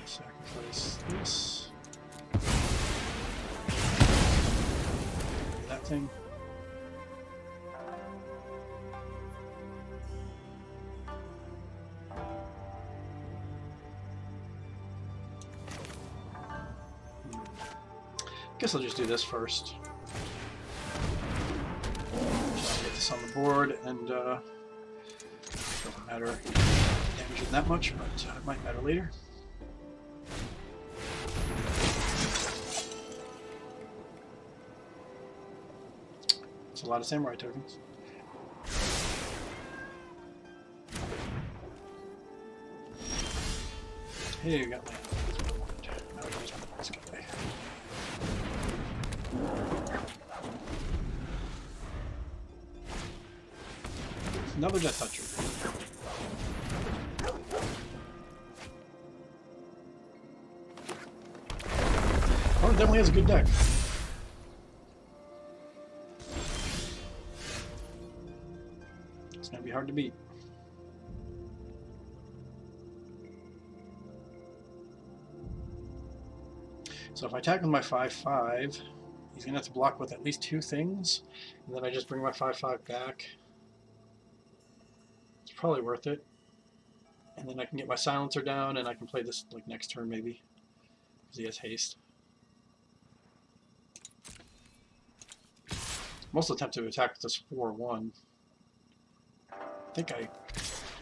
sacrifice this. That thing. Guess I'll just do this first. Just get this on the board, and doesn't matter damaging that much, but it might matter later. It's a lot of samurai tokens. Hey, you got land. That's what I wanted. Now I can just put this guy. Another death toucher. Oh, it definitely has a good deck. It's gonna be hard to beat. So if I attack with my 5/5, he's gonna have to block with at least 2 things, and then I just bring my 5/5 back. It's probably worth it. And then I can get my silencer down, and I can play this like next turn maybe, because he has haste. I'm also tempted to attack with this 4/1. I think I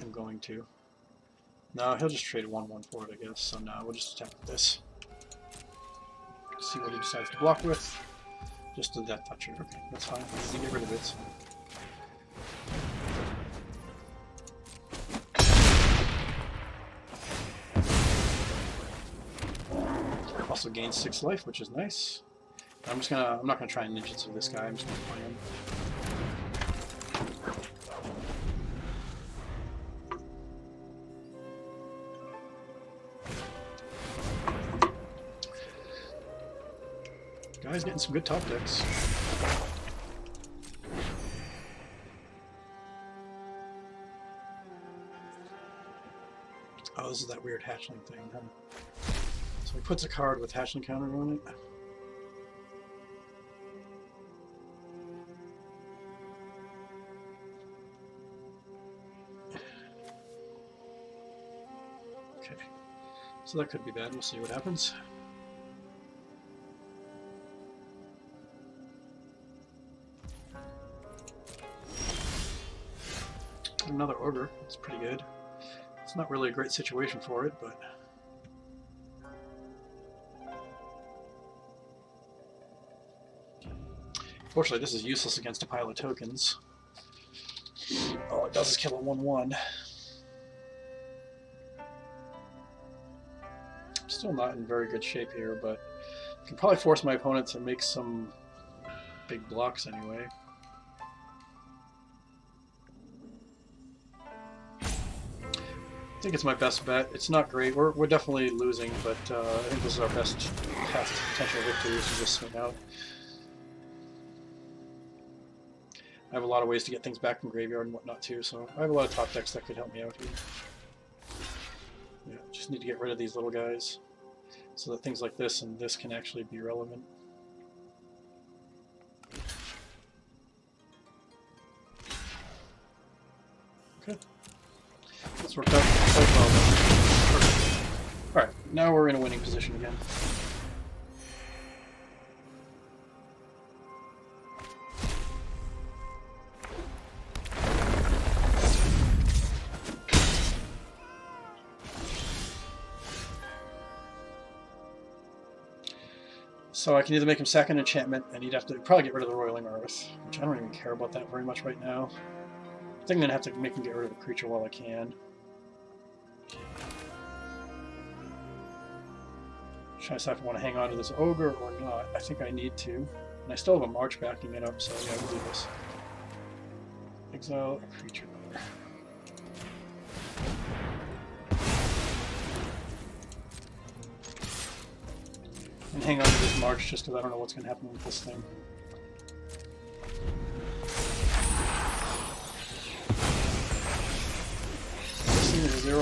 am going to. No, he'll just trade 1/1 for it, I guess. So no, we'll just attack with this. See what he decides to block with. Just a death toucher. Okay, that's fine. I need to get rid of it. Also gains 6 life, which is nice. I'm not gonna try and ninjutsu this guy. I'm just gonna play him. Guy's getting some good top decks. Oh, this is that weird hatchling thing, huh? So he puts a card with hatchling counter on it. Okay, so that could be bad. We'll see what happens. Another order. It's pretty good. It's not really a great situation for it, but fortunately this is useless against a pile of tokens. All it does is kill a 1/1. Still not in very good shape here, but I can probably force my opponent to make some big blocks anyway. I think it's my best bet. It's not great. We're definitely losing, but I think this is our best path to potential victory, is to just swing out. I have a lot of ways to get things back from graveyard and whatnot too, so I have a lot of top decks that could help me out here. Yeah, just need to get rid of these little guys so that things like this and this can actually be relevant. Okay. This worked out quite well then. Perfect. Alright, now we're in a winning position again. So I can either make him sack an enchantment, and he'd have to probably get rid of the Roiling Earth, which I don't even care about that very much right now. I think I'm going to have to make him get rid of a creature while I can. Should I decide if I want to hang on to this Ogre or not? I think I need to. And I still have a March backing it up, so yeah, we'll do this. Exile a creature. And hang on to this March just because I don't know what's going to happen with this thing. This thing is a 0/1.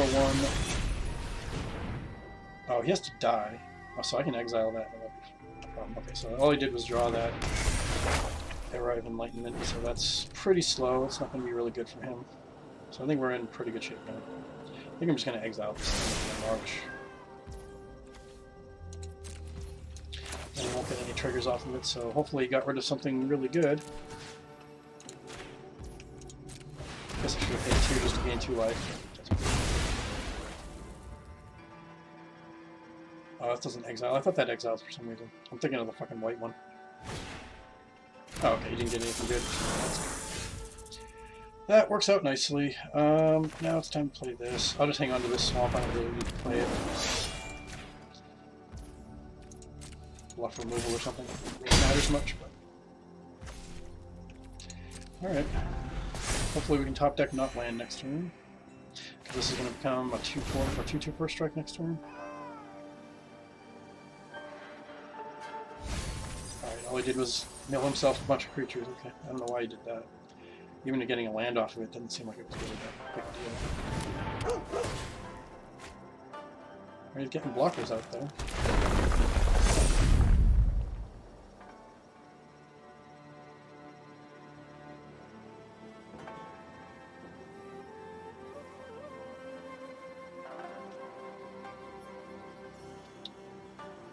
Oh, he has to die. Oh, so I can exile that. Okay, so all he did was draw that Era of Enlightenment, so that's pretty slow. It's not going to be really good for him. So I think we're in pretty good shape now. I think I'm just going to exile this thing in March. And he won't get any triggers off of it, so hopefully he got rid of something really good. Guess I should have paid 2 just to gain 2 life. Oh, that doesn't exile. I thought that exiles for some reason. I'm thinking of the fucking white one. Oh, okay, you didn't get anything good. That works out nicely. Now it's time to play this. I'll just hang on to this swamp. I don't really need to play it. Bluff removal or something. It really matters much, but... Alright. Hopefully we can top deck not land next turn. Because this is going to become a 2/4 or 2/2 first strike next turn. Alright, all he did was mill himself a bunch of creatures. Okay, I don't know why he did that. Even getting a land off of it didn't seem like it was really that big a deal. Alright, he's getting blockers out there.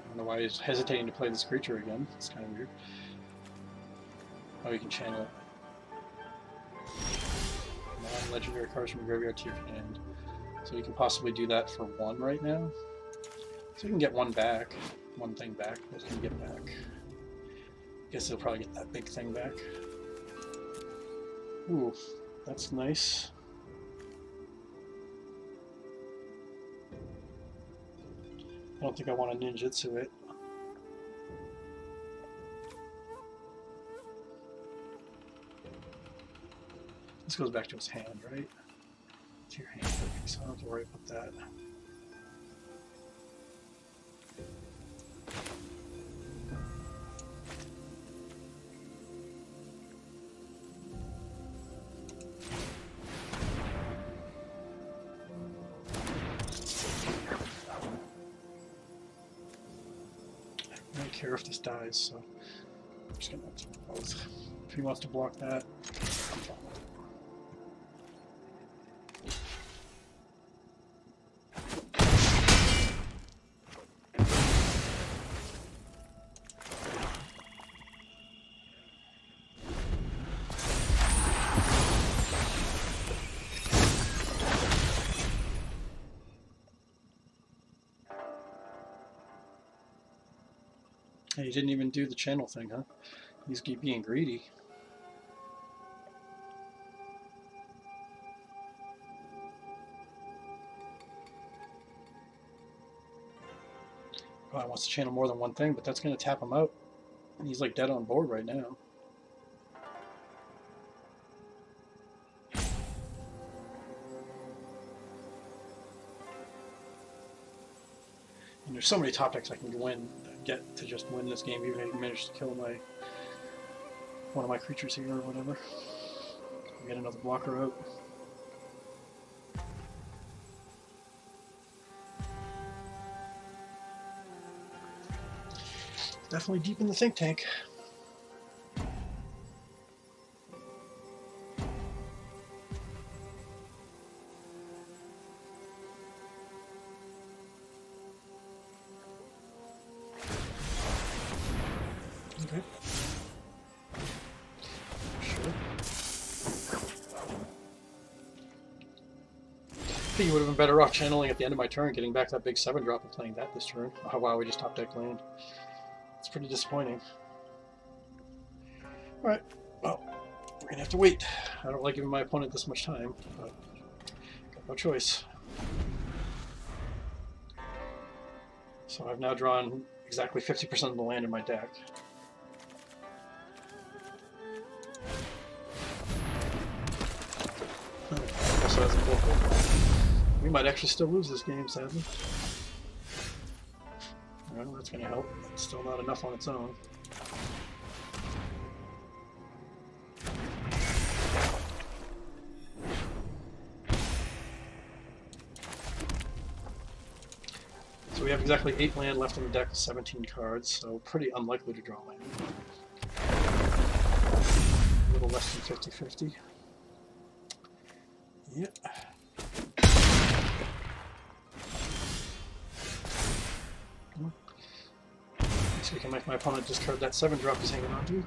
I don't know why he's hesitating to play this creature again. It's kind of weird. Oh, you can channel it. Non-legendary cards from graveyard to your hand. So you can possibly do that for 1 right now. So you can get 1 back. 1 thing back. What can you get back? Guess he'll probably get that big thing back. Ooh, that's nice. I don't think I want to ninjutsu it. This goes back to his hand, right? To your hand, so I don't have to worry about that. I don't care if this dies, so I'm just gonna do both. If he wants to block that, I'm fine with it. He didn't even do the channel thing, huh? He's being greedy. Oh, he wants to channel more than 1 thing, but that's going to tap him out. And he's like dead on board right now. And there's so many top decks I can get to just win this game, even if I manage to kill one of my creatures here or whatever. Get another blocker out. Definitely deep in the think tank. Okay. Sure. I think you would have been better off channeling at the end of my turn, getting back that big 7-drop and playing that this turn. Oh wow, we just top deck land. It's pretty disappointing. Alright, well, we're gonna have to wait. I don't like giving my opponent this much time, but got no choice. So I've now drawn exactly 50% of the land in my deck. Also has a blocker. We might actually still lose this game, sadly. Well, that's going to help. It's still not enough on its own. So we have exactly 8 land left in the deck with 17 cards, so pretty unlikely to draw land. A little less than 50-50. Yep. So we can make my opponent discard that 7-drop he's hanging on to.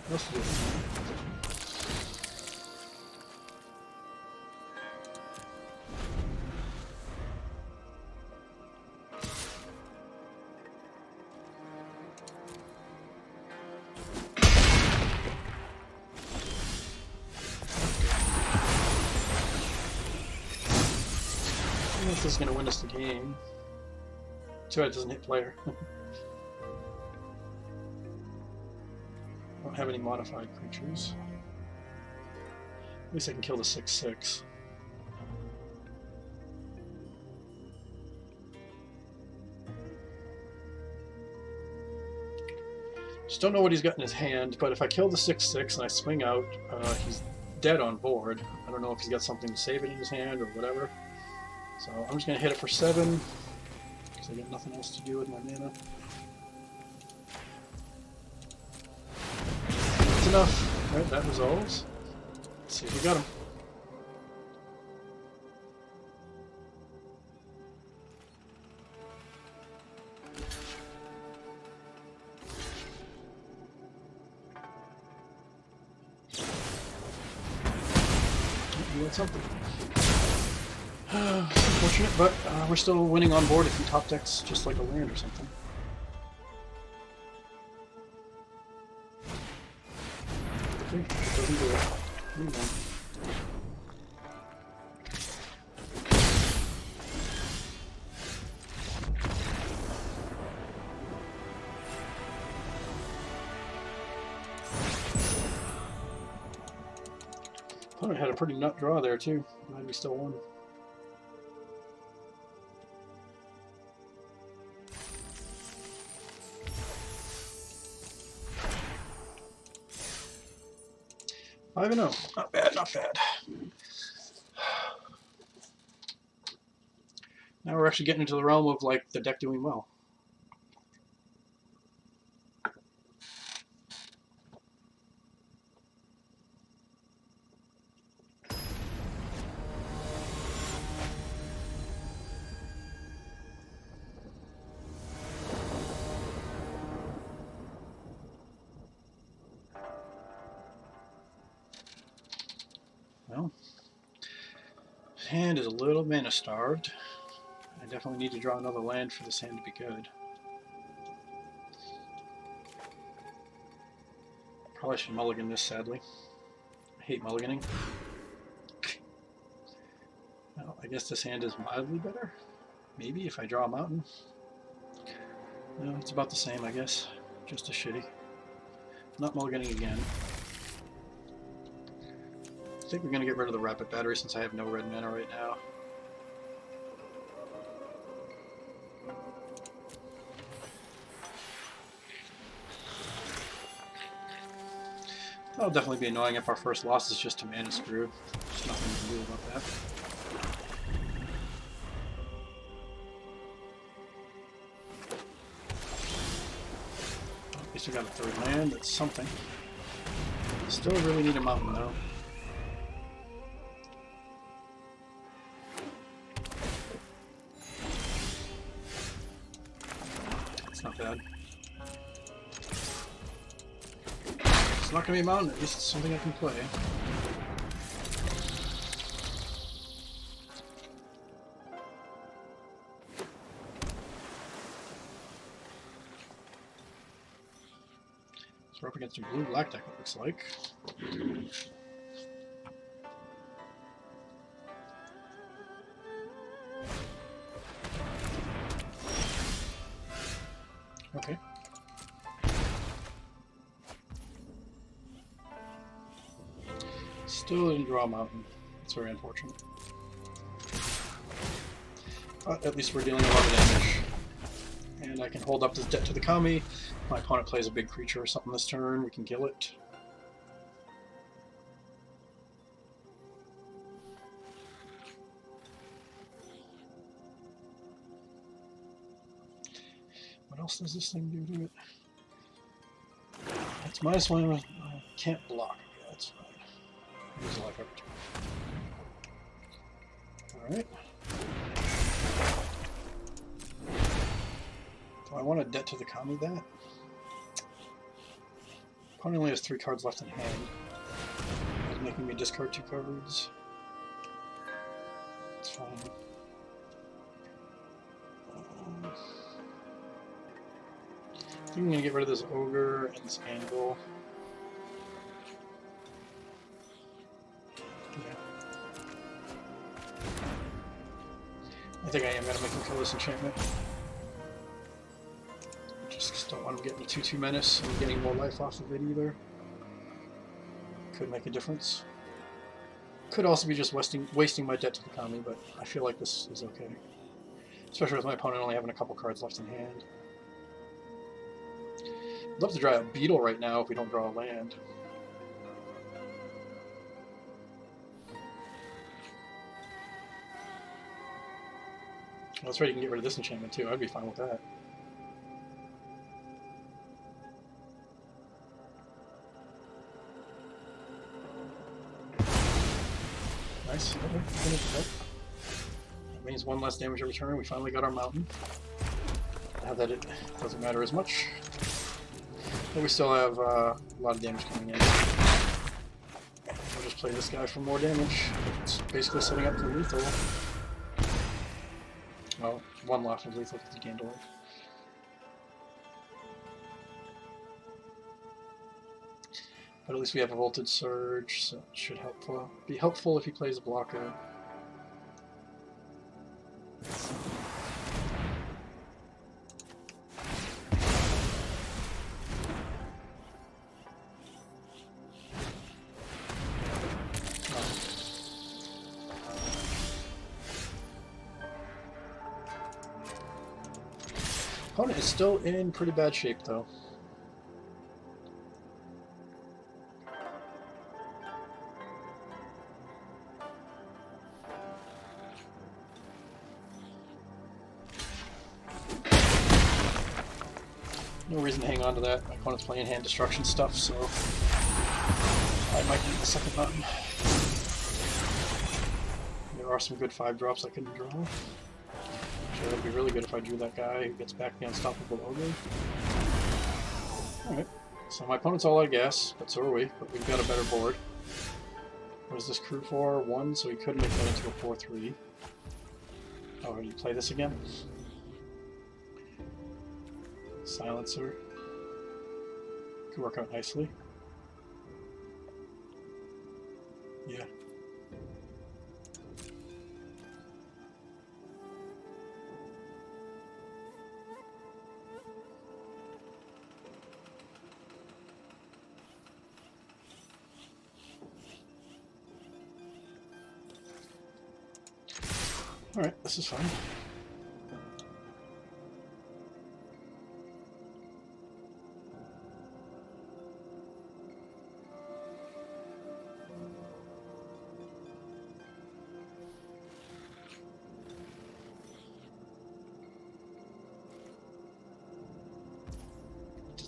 What else to do? I don't know if this is going to win us the game. Too bad it doesn't hit player. Don't have any modified creatures. At least I can kill the 6/6. Just don't know what he's got in his hand, but if I kill the 6/6 and I swing out, he's dead on board. I don't know if he's got something to save it in his hand or whatever. So I'm just going to hit it for 7, because I got nothing else to do with my mana. That's enough. Alright, that resolves. Let's see if we got him. You got something. Unfortunate, but we're still winning on board if he top decks just like a land or something. Okay, it doesn't do it. Move on. Opponent had a pretty nut draw there too. Glad we still won. I don't know. Not bad, not bad. Now we're actually getting into the realm of like the deck doing well. Well, his hand is a little mana starved. I definitely need to draw another land for this hand to be good. Probably should mulligan this, sadly. I hate mulliganing. Well, I guess this hand is mildly better. Maybe if I draw a mountain. No, it's about the same, I guess. Just as shitty. Not mulliganing again. I think we're going to get rid of the rapid battery since I have no red mana right now. That'll definitely be annoying if our first loss is just to mana screw. There's nothing we can do about that. At least we got a third land, that's something. Still really need a mountain though. It's not bad. It's not going to be a mountain, at least it's something I can play. So we're up against a blue-black deck, it looks like. Okay. Still didn't draw a mountain. It's very unfortunate. But at least we're dealing a lot of damage. And I can hold up this debt to the Kami. If my opponent plays a big creature or something this turn, we can kill it. What else does this thing do to it? It's -1. I can't block. Okay, that's fine. Use life every turn. Alright. Do I want to debt to the Kami that? Opponent only has 3 cards left in hand. It's making me discard 2 cards. It's fine. I think I'm going to get rid of this Ogre and this Anvil. Yeah. I think I am going to make him kill this enchantment. Just don't want him getting a 2/2 menace and getting more life off of it either. Could make a difference. Could also be just wasting my debt to the Kami, but I feel like this is okay. Especially with my opponent only having a couple cards left in hand. I'd love to draw a Beetle right now if we don't draw a land. Well, that's right, you can get rid of this enchantment too. I'd be fine with that. Nice. That means 1 less damage every turn. We finally got our mountain. Now that it doesn't matter as much. But we still have a lot of damage coming in. We'll just play this guy for more damage. It's basically setting up for lethal. Well, 1 left of lethal because he gained a life. But at least we have a Voltage Surge, so it should be helpful if he plays a blocker. Opponent is still in pretty bad shape, though. No reason to hang on to that. My opponent's playing hand destruction stuff, so I might need the second mountain. There are some good 5-drops I can draw. Sure, it'd be really good if I drew that guy who gets back the Unstoppable Ogre. Alright, so my opponent's all out of gas, but so are we, but we've got a better board. What is this crew for? 1, so he could make that into a 4/3. Oh, did you play this again? Silencer. Could work out nicely. Yeah. Alright, this is fine.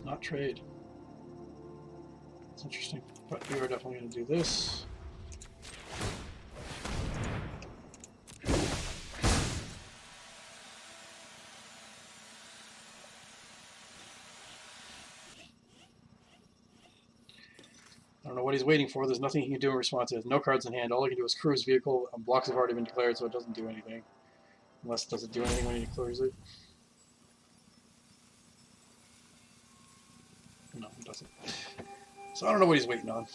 not trade. It's interesting, but we are definitely going to do this. I don't know what he's waiting for. There's nothing he can do in response. He has no cards in hand. All he can do is cruise vehicle. Blocks have already been declared, so it doesn't do anything. Unless, does it do anything when he declares it? No, it doesn't. So I don't know what he's waiting on.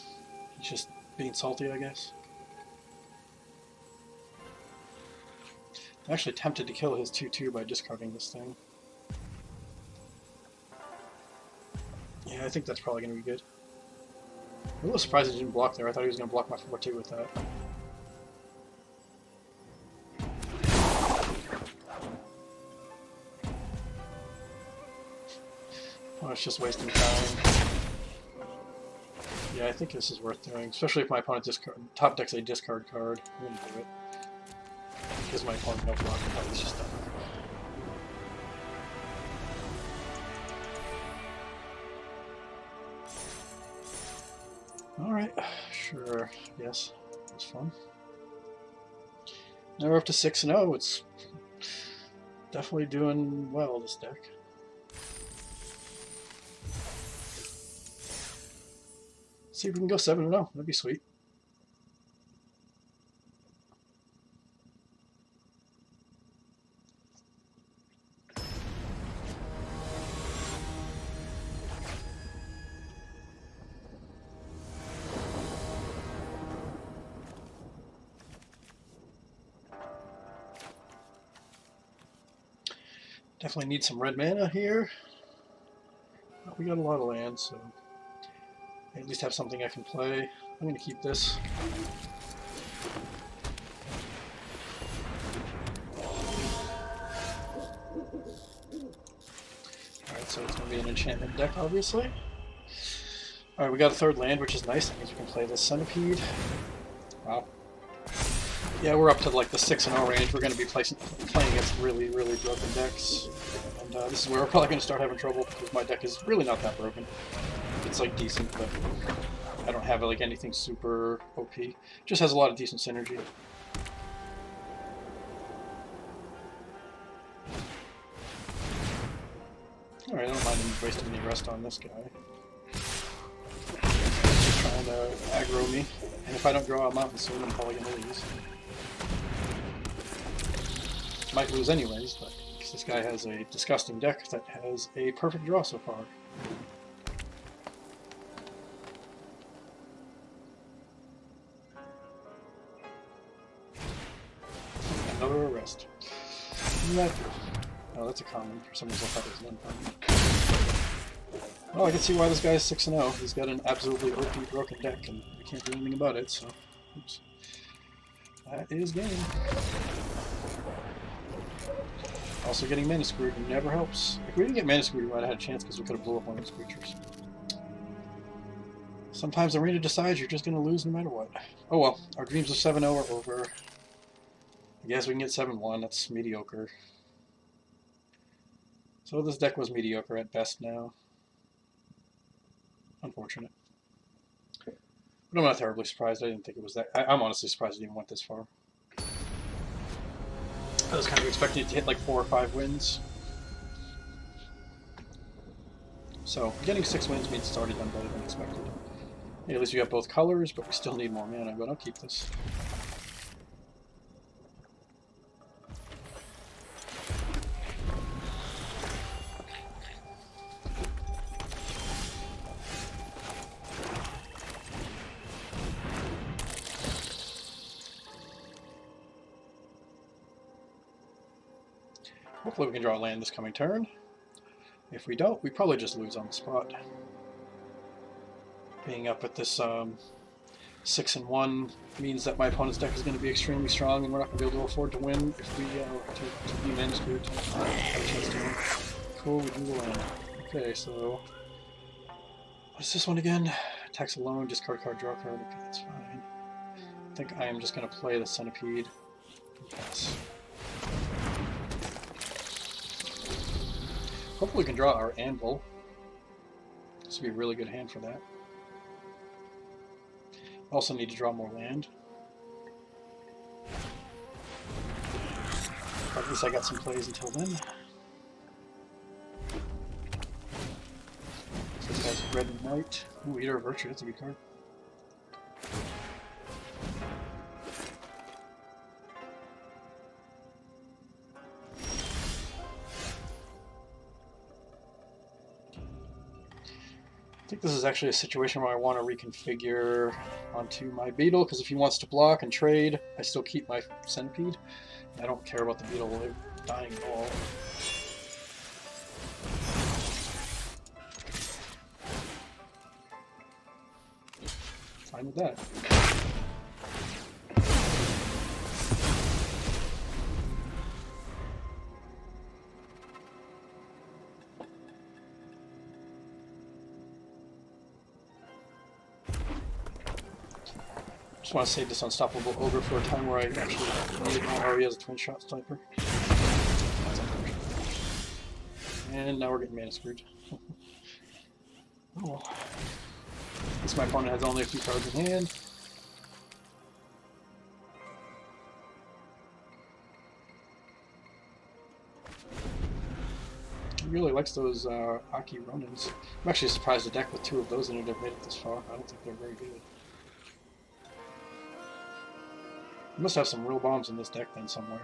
He's just being salty, I guess. I'm actually tempted to kill his 2/2 by discarding this thing. Yeah, I think that's probably going to be good. I'm a little surprised he didn't block there. I thought he was going to block my 4/2 with that. Oh, it's just wasting time. Yeah, I think this is worth doing, especially if my opponent top decks a discard card. I'm going to do it. Gives my opponent no block. Oh, it's just done. Alright, sure, yes, it was fun. Now we're up to 6-0, it's definitely doing well, this deck. See if we can go 7-0, that'd be sweet. Definitely need some red mana here. But we got a lot of land, so I at least have something I can play. I'm going to keep this. Alright, so it's going to be an enchantment deck, obviously. Alright, we got a third land, which is nice. That means we can play this Centipede. Wow. Yeah, we're up to like the 6-0 range. We're going to be playing against really, really broken decks. And this is where we're probably going to start having trouble because my deck is really not that broken. It's like decent, but I don't have like anything super OP. It just has a lot of decent synergy. Alright, I don't mind him wasting any rest on this guy. He's trying to aggro me. And if I don't grow out mountain soon, I'm probably going to lose. Might lose anyways, but because this guy has a disgusting deck that has a perfect draw so far. Another arrest. Oh, that's a common. For some reason I thought it was an uncommon. Well, I can see why this guy is 6-0. He's got an absolutely OP broken deck, and we can't do anything about it, so... Oops. That is game. Also getting mana screwed never helps. If we didn't get mana screwed, we might have had a chance because we could have blew up one of those creatures. Sometimes Arena decides you're just going to lose no matter what. Oh well, our dreams of 7-0 are over. I guess we can get 7-1, that's mediocre. So this deck was mediocre at best now. Unfortunate. But I'm not terribly surprised. I didn't think it was that... I'm honestly surprised it even went this far. I was kind of expecting it to hit like 4 or 5 wins. So, getting 6 wins means it's already done better than expected. Yeah, at least we got both colors, but we still need more mana, but I'll keep this. Hopefully we can draw a land this coming turn. If we don't, we probably just lose on the spot. Being up at this 6-1 means that my opponent's deck is going to be extremely strong, and we're not going to be able to afford to win if we to be mana screwed. Have a chance to win. Cool, we do the land. Okay, so what is this one again? Attacks alone, discard card, draw card. Okay, that's fine. I think I am just going to play the Centipede and pass. Hopefully we can draw our Anvil. This would be a really good hand for that. Also need to draw more land. At least I got some plays until then. So this guy's red and white. Ooh, Eater of Virtue, that's a good card. I think this is actually a situation where I want to reconfigure onto my beetle, because if he wants to block and trade, I still keep my centipede. I don't care about the beetle dying at all. Fine with that. Just want to save this Unstoppable Ogre for a time where I actually need it now. Already has a twin shot sniper. That's unfortunate. And now we're getting mana screwed. Oh well. At least my opponent has only a few cards in hand. He really likes those Aki Ronins. I'm actually surprised a deck with 2 of those in it have made it this far. I don't think they're very good. You must have some real bombs in this deck then somewhere.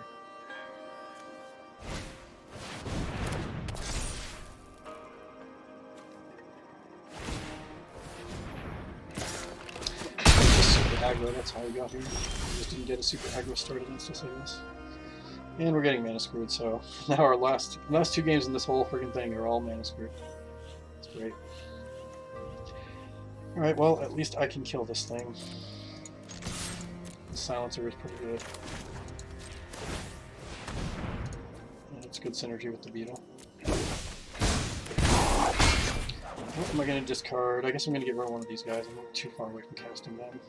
Just super aggro, that's how we got here. We just didn't get a super aggro start against us, I guess. And we're getting mana screwed, so now our last 2 games in this whole freaking thing are all mana screwed. That's great. Alright, well, at least I can kill this thing. Silencer is pretty good. And it's good synergy with the beetle. What am I going to discard? I guess I'm going to get rid of one of these guys. I'm not too far away from casting them.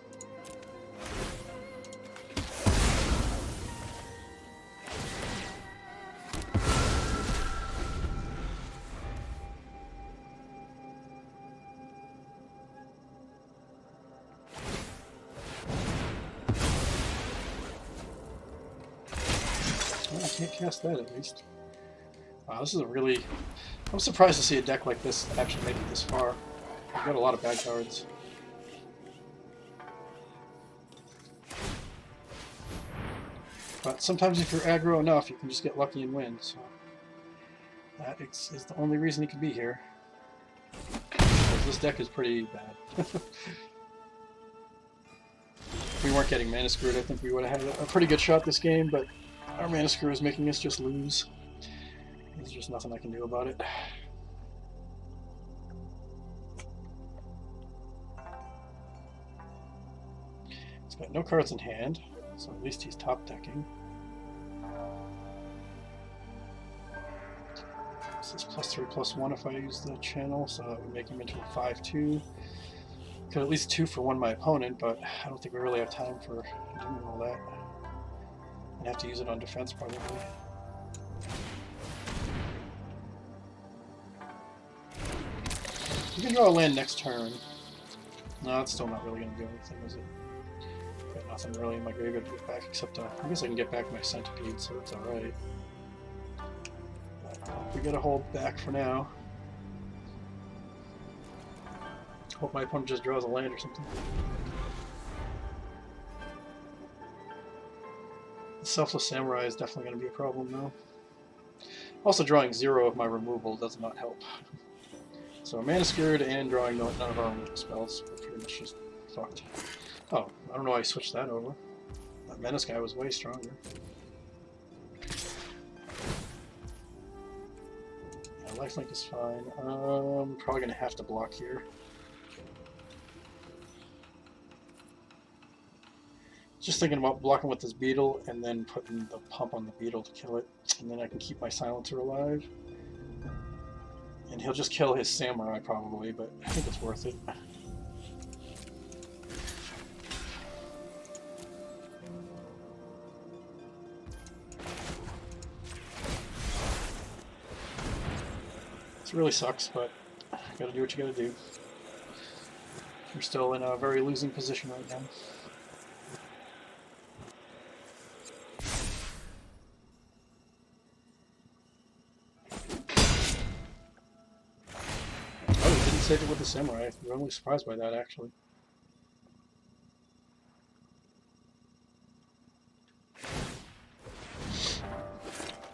Well, I can't cast that at least. Wow, this is a really... I'm surprised to see a deck like this actually make it this far. I've got a lot of bad cards. But sometimes if you're aggro enough, you can just get lucky and win, so... That is the only reason he could be here. Because this deck is pretty bad. If we weren't getting mana screwed, I think we would have had a pretty good shot this game, but our mana screw is making us just lose. There's just nothing I can do about it. He's got no cards in hand, so at least he's top decking. This is +3/+1 if I use the channel, so that would make him into a 5/2. Could at least 2 for one my opponent, but I don't think we really have time for doing all that. I'd have to use it on defense probably. You can draw a land next turn. No, it's still not really going to do anything, is it? Got nothing really in my graveyard to get back, except I guess I can get back my centipede, so it's alright. We gotta hold back for now. Hope my opponent just draws a land or something. The Selfless Samurai is definitely going to be a problem though. Also, drawing 0 of my removal does not help. So mana screwed and drawing none of our removal spells. We're pretty much just fucked. Oh, I don't know why I switched that over. That Menace guy was way stronger. Yeah, lifelink is fine. Probably going to have to block here. Just thinking about blocking with this beetle and then putting the pump on the beetle to kill it. And then I can keep my silencer alive. And he'll just kill his samurai probably, but I think it's worth it. This really sucks, but Gotta do what you gotta do. We're still in a very losing position right now. Oh, he didn't save it with the samurai. I'm really surprised by that, actually.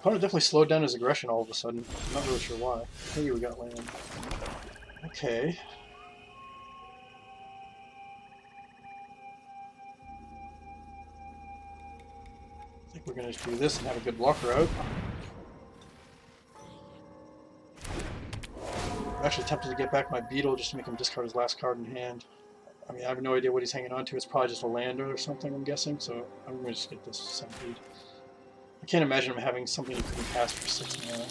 Opponent definitely slowed down his aggression all of a sudden. I'm not really sure why. Hey, we got land. Okay. I think we're going to do this and have a good blocker out. I'm actually tempted to get back my beetle just to make him discard his last card in hand. I mean, I have no idea what he's hanging on to. It's probably just a lander or something, I'm guessing, so I'm going to just get this centipede. I can't imagine him having something he couldn't cast for 6 mana.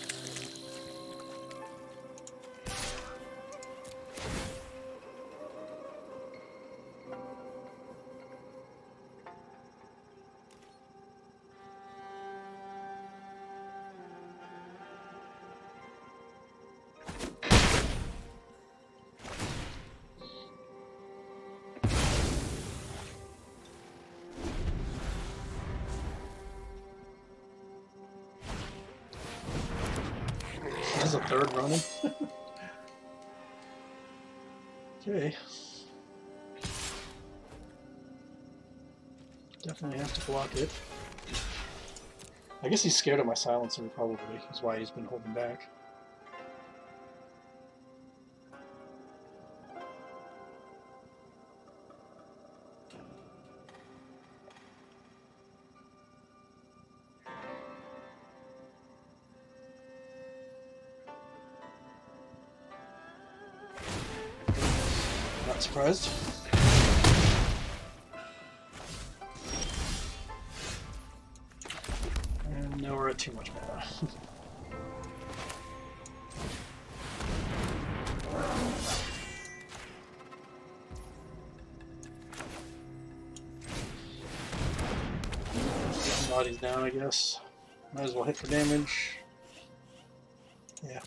This is a third running. Okay. Definitely have to block it. I guess he's scared of my silencer, probably. Is why he's been holding back. Not surprised. And now we're at too much mana. Body's down, I guess. Might as well hit for damage. Yeah.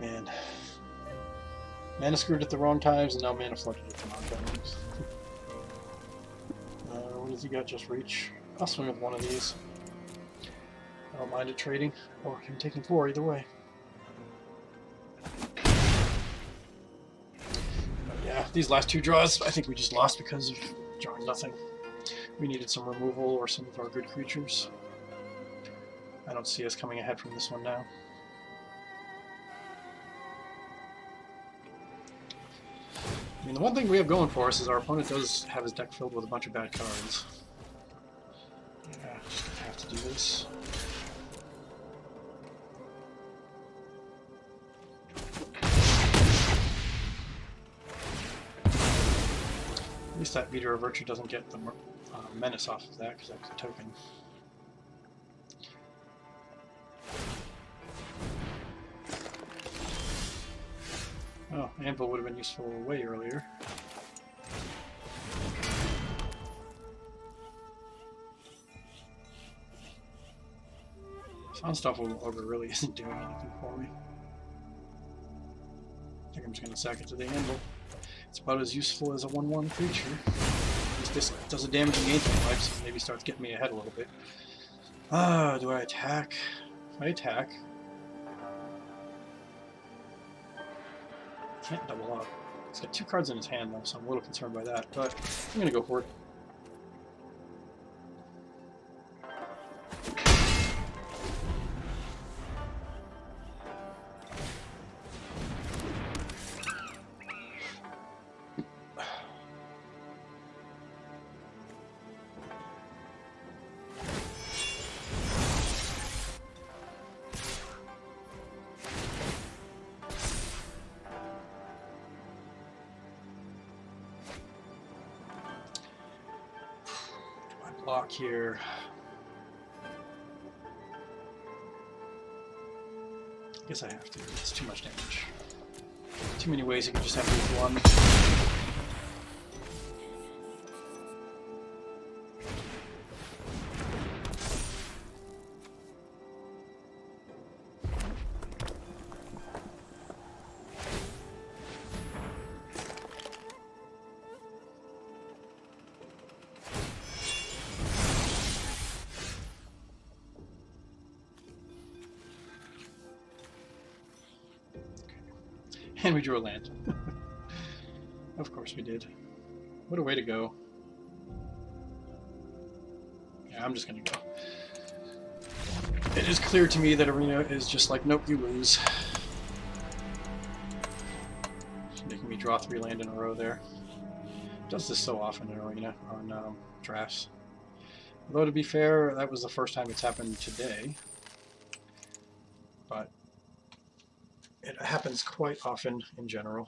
Man. Mana screwed at the wrong times, and now mana flooded at the wrong times. What does he got? Just reach? I'll swing with one of these. I don't mind it trading, or him taking 4, either way. But yeah, these last 2 draws, I think we just lost because of drawing nothing. We needed some removal or some of our good creatures. I don't see us coming ahead from this one now. I mean, the one thing we have going for us is our opponent does have his deck filled with a bunch of bad cards. Yeah, just have to do this. At least that Meteor of Virtue doesn't get the menace off of that, because that's a token. Oh, Anvil would have been useful way earlier. Soundstuff Ogre really isn't doing anything for me. I think I'm just going to sack it to the Anvil. It's about as useful as a 1/1 creature. This does a damage in the Ancient Life, so maybe starts getting me ahead a little bit. Do I attack? If I attack... Can't double up. He's got 2 cards in his hand though, so I'm a little concerned by that, but I'm gonna go for it. block here. I guess I have to. It's too much damage. Too many ways you can just have to use one. And we drew a land. Of course we did. What a way to go. Yeah, I'm just gonna go. It is clear to me that Arena is just like, nope, you lose. Just making me draw 3 land in a row there. Does this so often in Arena on drafts. Although to be fair, that was the first time it's happened today. But it happens quite often in general.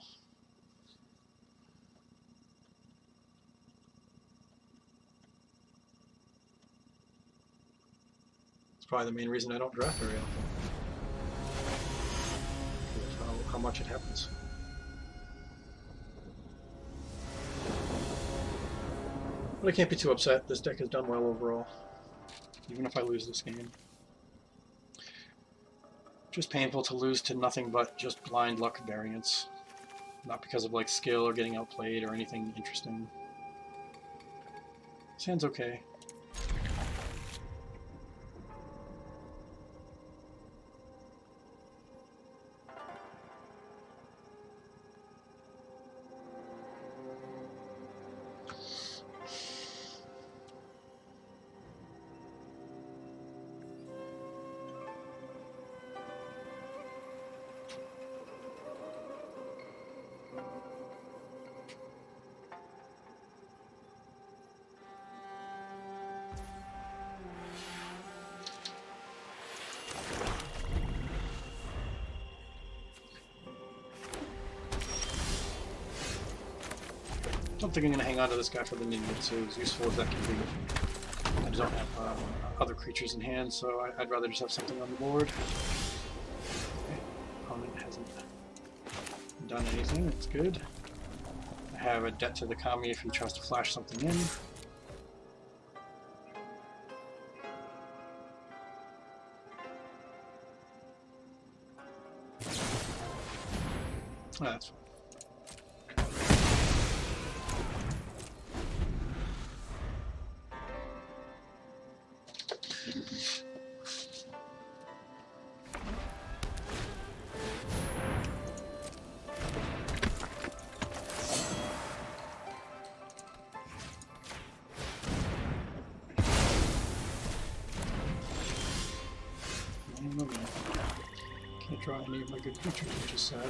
It's probably the main reason I don't draft very often. How much it happens. But I can't be too upset. This deck has done well overall, even if I lose this game. Just painful to lose to nothing but just blind luck variance. Not because of like skill or getting outplayed or anything interesting. This hand's okay. I don't think I'm going to hang on to this guy for the minions, so as useful as that can be. I don't have other creatures in hand, so I'd rather just have something on the board. Okay. Opponent hasn't done anything, that's good. I have a debt to the Kami if he tries to flash something in. Oh, that's fine. Can't draw any of my good creatures, which is sad.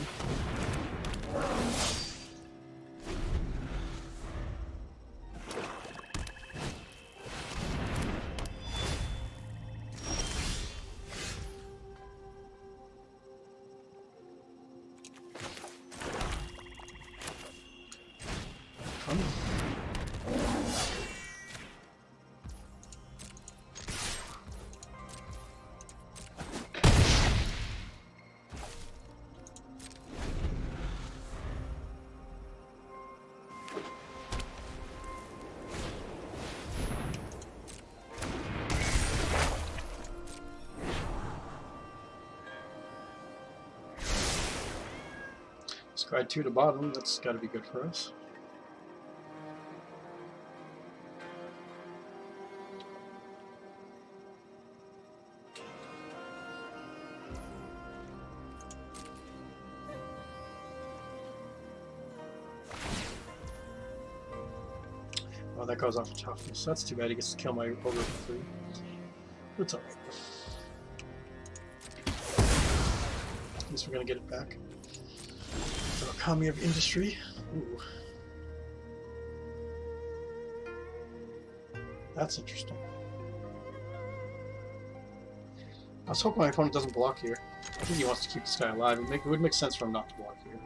Fun. Scried 2 to bottom, that's got to be good for us. Oh, that goes off of toughness. That's too bad. He gets to kill my ogre for free. But it's alright. At least we're going to get it back. Kami of Industry. Ooh. That's interesting. I was hoping my opponent doesn't block here. I think he wants to keep this guy alive. It would make sense for him not to block here.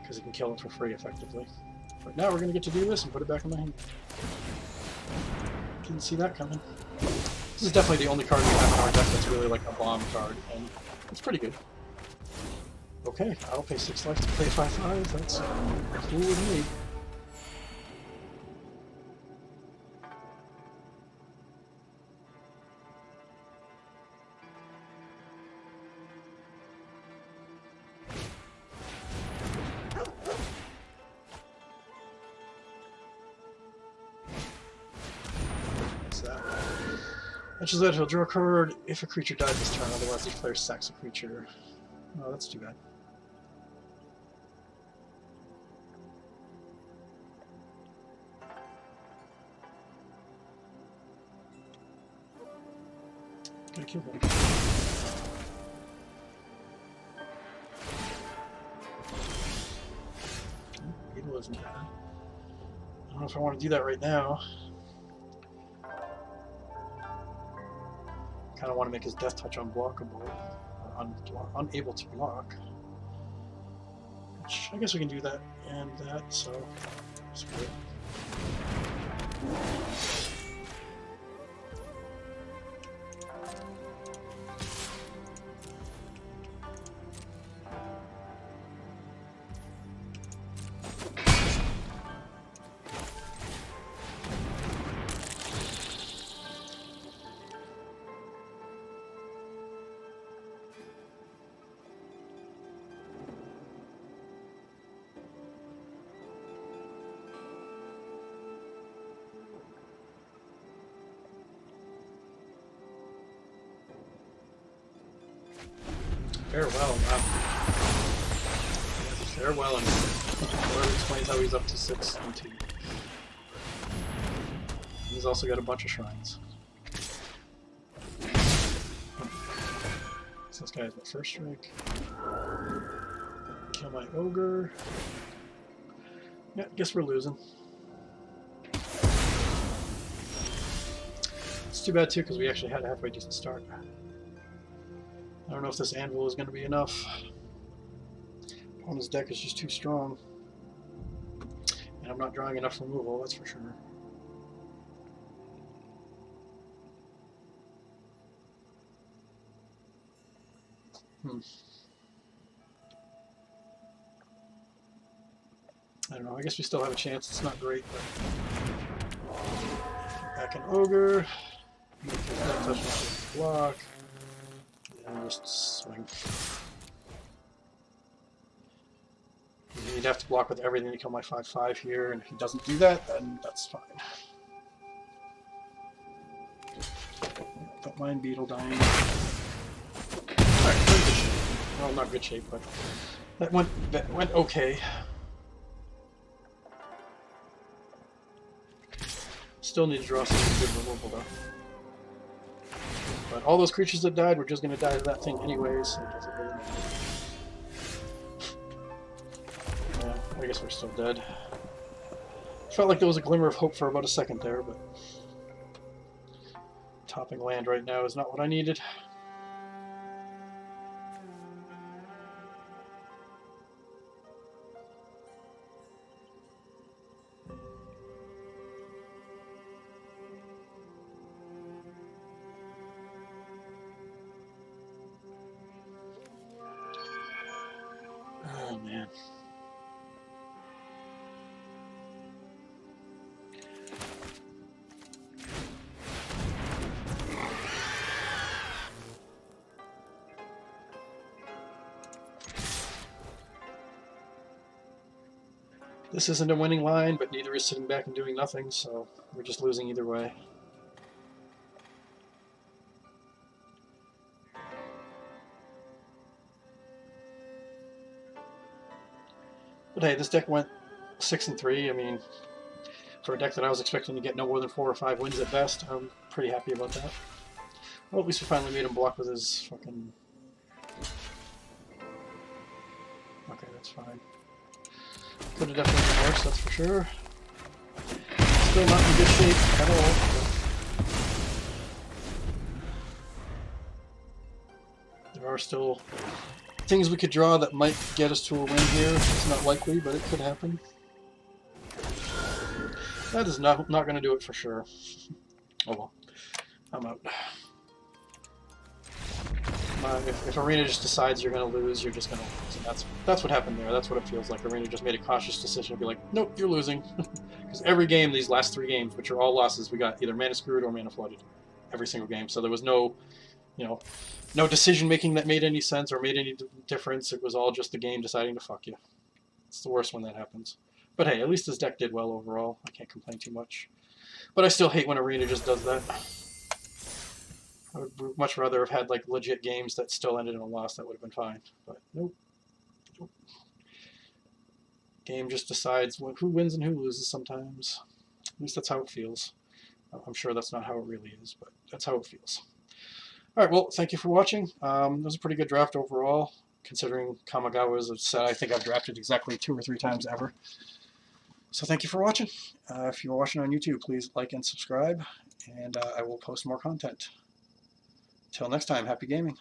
Because he can kill him for free, effectively. But now we're going to get to do this and put it back in my hand. Didn't see that coming. This is definitely the only card we have in our deck that's really like a bomb card, and it's pretty good. Okay, I'll pay 6 life to play 5/5. That's cool with me. Which is that he'll draw a card if a creature dies this turn, otherwise each player sacks a creature. Oh, that's too bad. Gotta kill him. Beetle isn't bad. I don't know if I want to do that right now. Kind of want to make his Death Touch unblockable, or unable to block. Which I guess we can do that and that, so screw it. Farewell, wow. Farewell, and whoever explains how he's up to 6 and 2. He's also got a bunch of shrines. So this guy has my first strike. Kill my ogre. Yeah, guess we're losing. It's too bad too, because we actually had a halfway decent start. I don't know if this anvil is going to be enough. Opponent's deck is just too strong. And I'm not drawing enough removal, that's for sure. I don't know, I guess we still have a chance. It's not great, but... Back an ogre. That touches the block. And just swing. You'd have to block with everything to kill my 5/5 here, and if he doesn't do that, then that's fine. Don't mind Beetle dying. Alright, good shape. Well, not good shape, but that went okay. Still need to draw some good removal though. But all those creatures that died were just going to die to that thing anyways, so it doesn't really matter. Yeah, I guess we're still dead. Felt like there was a glimmer of hope for about a second there, but... Topping land right now is not what I needed. Oh, man. This isn't a winning line, but neither is sitting back and doing nothing, so we're just losing either way. But hey, this deck went 6-3. I mean, for a deck that I was expecting to get no more than 4 or 5 wins at best, I'm pretty happy about that. Well, at least we finally made him block with his fucking... Okay, that's fine. Could have definitely been worse, that's for sure. Still not in good shape at all. But there are still things we could draw that might get us to a win here. It's not likely, but it could happen. That is not going to do it for sure. Oh well, I'm out. If Arena just decides you're going to lose, you're just going to lose, and that's what happened there. That's what it feels like. Arena just made a cautious decision to be like, nope, you're losing, because every game, these last 3 games, which are all losses, we got either mana screwed or mana flooded, every single game. So there was no, no decision making that made any sense or made any difference. It was all just the game deciding to fuck you. It's the worst when that happens. But hey, at least this deck did well overall. I can't complain too much. But I still hate when Arena just does that. I would much rather have had like legit games that still ended in a loss. That would have been fine. But nope. Game just decides who wins and who loses sometimes. At least that's how it feels. I'm sure that's not how it really is, but that's how it feels. All right, well, thank you for watching. It was a pretty good draft overall, considering Kamigawa is a set I think I've drafted exactly 2 or 3 times ever. So thank you for watching. If you're watching on YouTube, please like and subscribe, and I will post more content. Till next time, happy gaming.